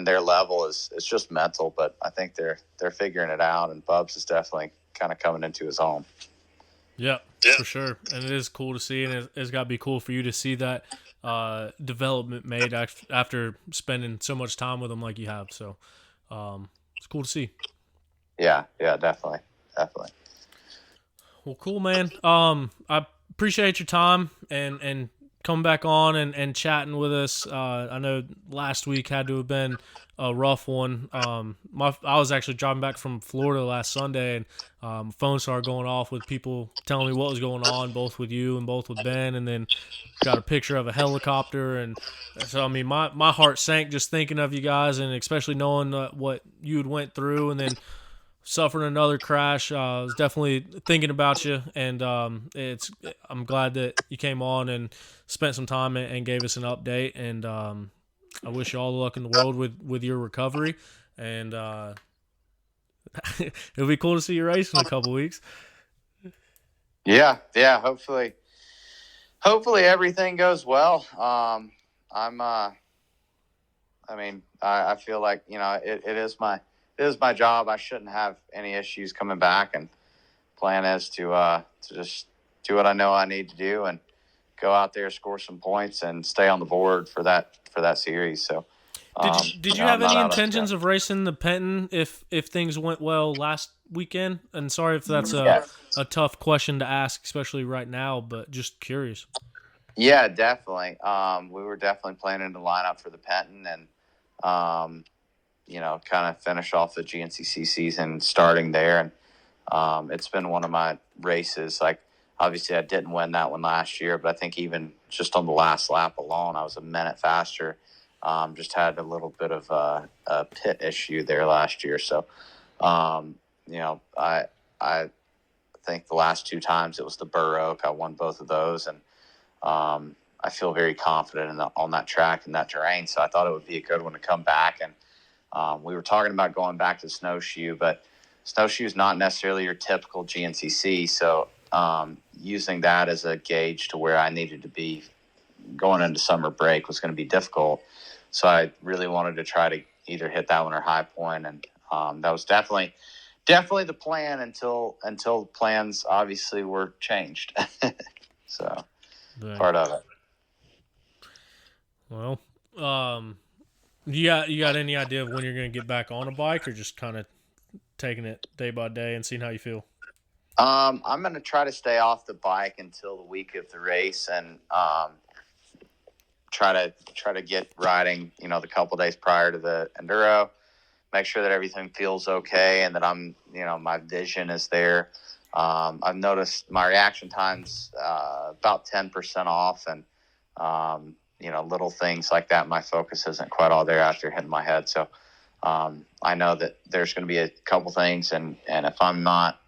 their level is just mental. But I think they're figuring it out, and Bubs is definitely kind of coming into his own. Yeah, for sure. And it is cool to see, and it's got to be cool for you to see that development made after spending so much time with him like you have. So it's cool to see. Yeah, definitely. Well, cool, man. I appreciate your time and coming back on and chatting with us. I know last week had to have been a rough one. I was actually driving back from Florida last Sunday, and phone started going off with people telling me what was going on, both with you and both with Ben, and then got a picture of a helicopter. And so, I mean, my heart sank just thinking of you guys, and especially knowing what you had went through, and then suffering another crash. I was definitely thinking about you, and I'm glad that you came on and spent some time and gave us an update. And I wish you all the luck in the world with your recovery. And it'll be cool to see you race in a couple weeks. Yeah. Hopefully everything goes well. I feel like, it is my job. I shouldn't have any issues coming back, and plan is to just do what I know I need to do and go out there, score some points, and stay on the board for that series. So, did you have any intentions of racing the Penton if things went well last weekend? And sorry if that's a tough question to ask, especially right now, but just curious. Yeah, definitely. We were definitely planning to line up for the Penton and, kind of finish off the GNCC season starting there. And it's been one of my races. Like, obviously, I didn't win that one last year, but I think even just on the last lap alone, I was a minute faster. Just had a little bit of a pit issue there last year. So, I think the last two times it was the Burr Oak. I won both of those, and I feel very confident on that track and that terrain. So I thought it would be a good one to come back. And we were talking about going back to snowshoe, but snowshoe is not necessarily your typical GNCC. So using that as a gauge to where I needed to be going into summer break was going to be difficult. So I really wanted to try to either hit that one or High Point. And that was definitely the plan until plans obviously were changed. So part of it. Well, you got any idea of when you're going to get back on a bike, or just kind of taking it day by day and seeing how you feel? I'm going to try to stay off the bike until the week of the race, and try to get riding, the couple days prior to the enduro, make sure that everything feels okay and that I'm, my vision is there. I've noticed my reaction time's about 10% off, and little things like that. My focus isn't quite all there after hitting my head. So I know that there's going to be a couple things, and if I'm not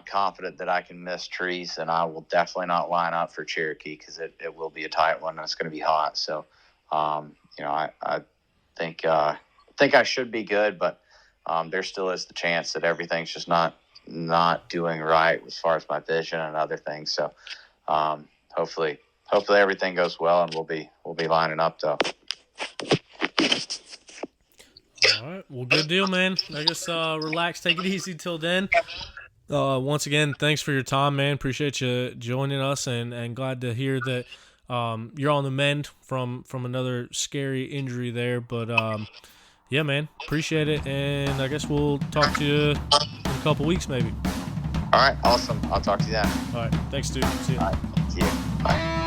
confident that I can miss trees, then I will definitely not line up for Cherokee, because it will be a tight one and it's going to be hot. So I think I should be good, but there still is the chance that everything's just not doing right as far as my vision and other things. So hopefully everything goes well, and we'll be lining up though. All right. Well, good deal, man. I guess relax, take it easy till then. Once again, thanks for your time, man. Appreciate you joining us, and glad to hear that you're on the mend from another scary injury there. But yeah, man, appreciate it, and I guess we'll talk to you in a couple weeks maybe. All right, awesome. I'll talk to you then. All right, thanks, dude. See you. All right, see you. Bye.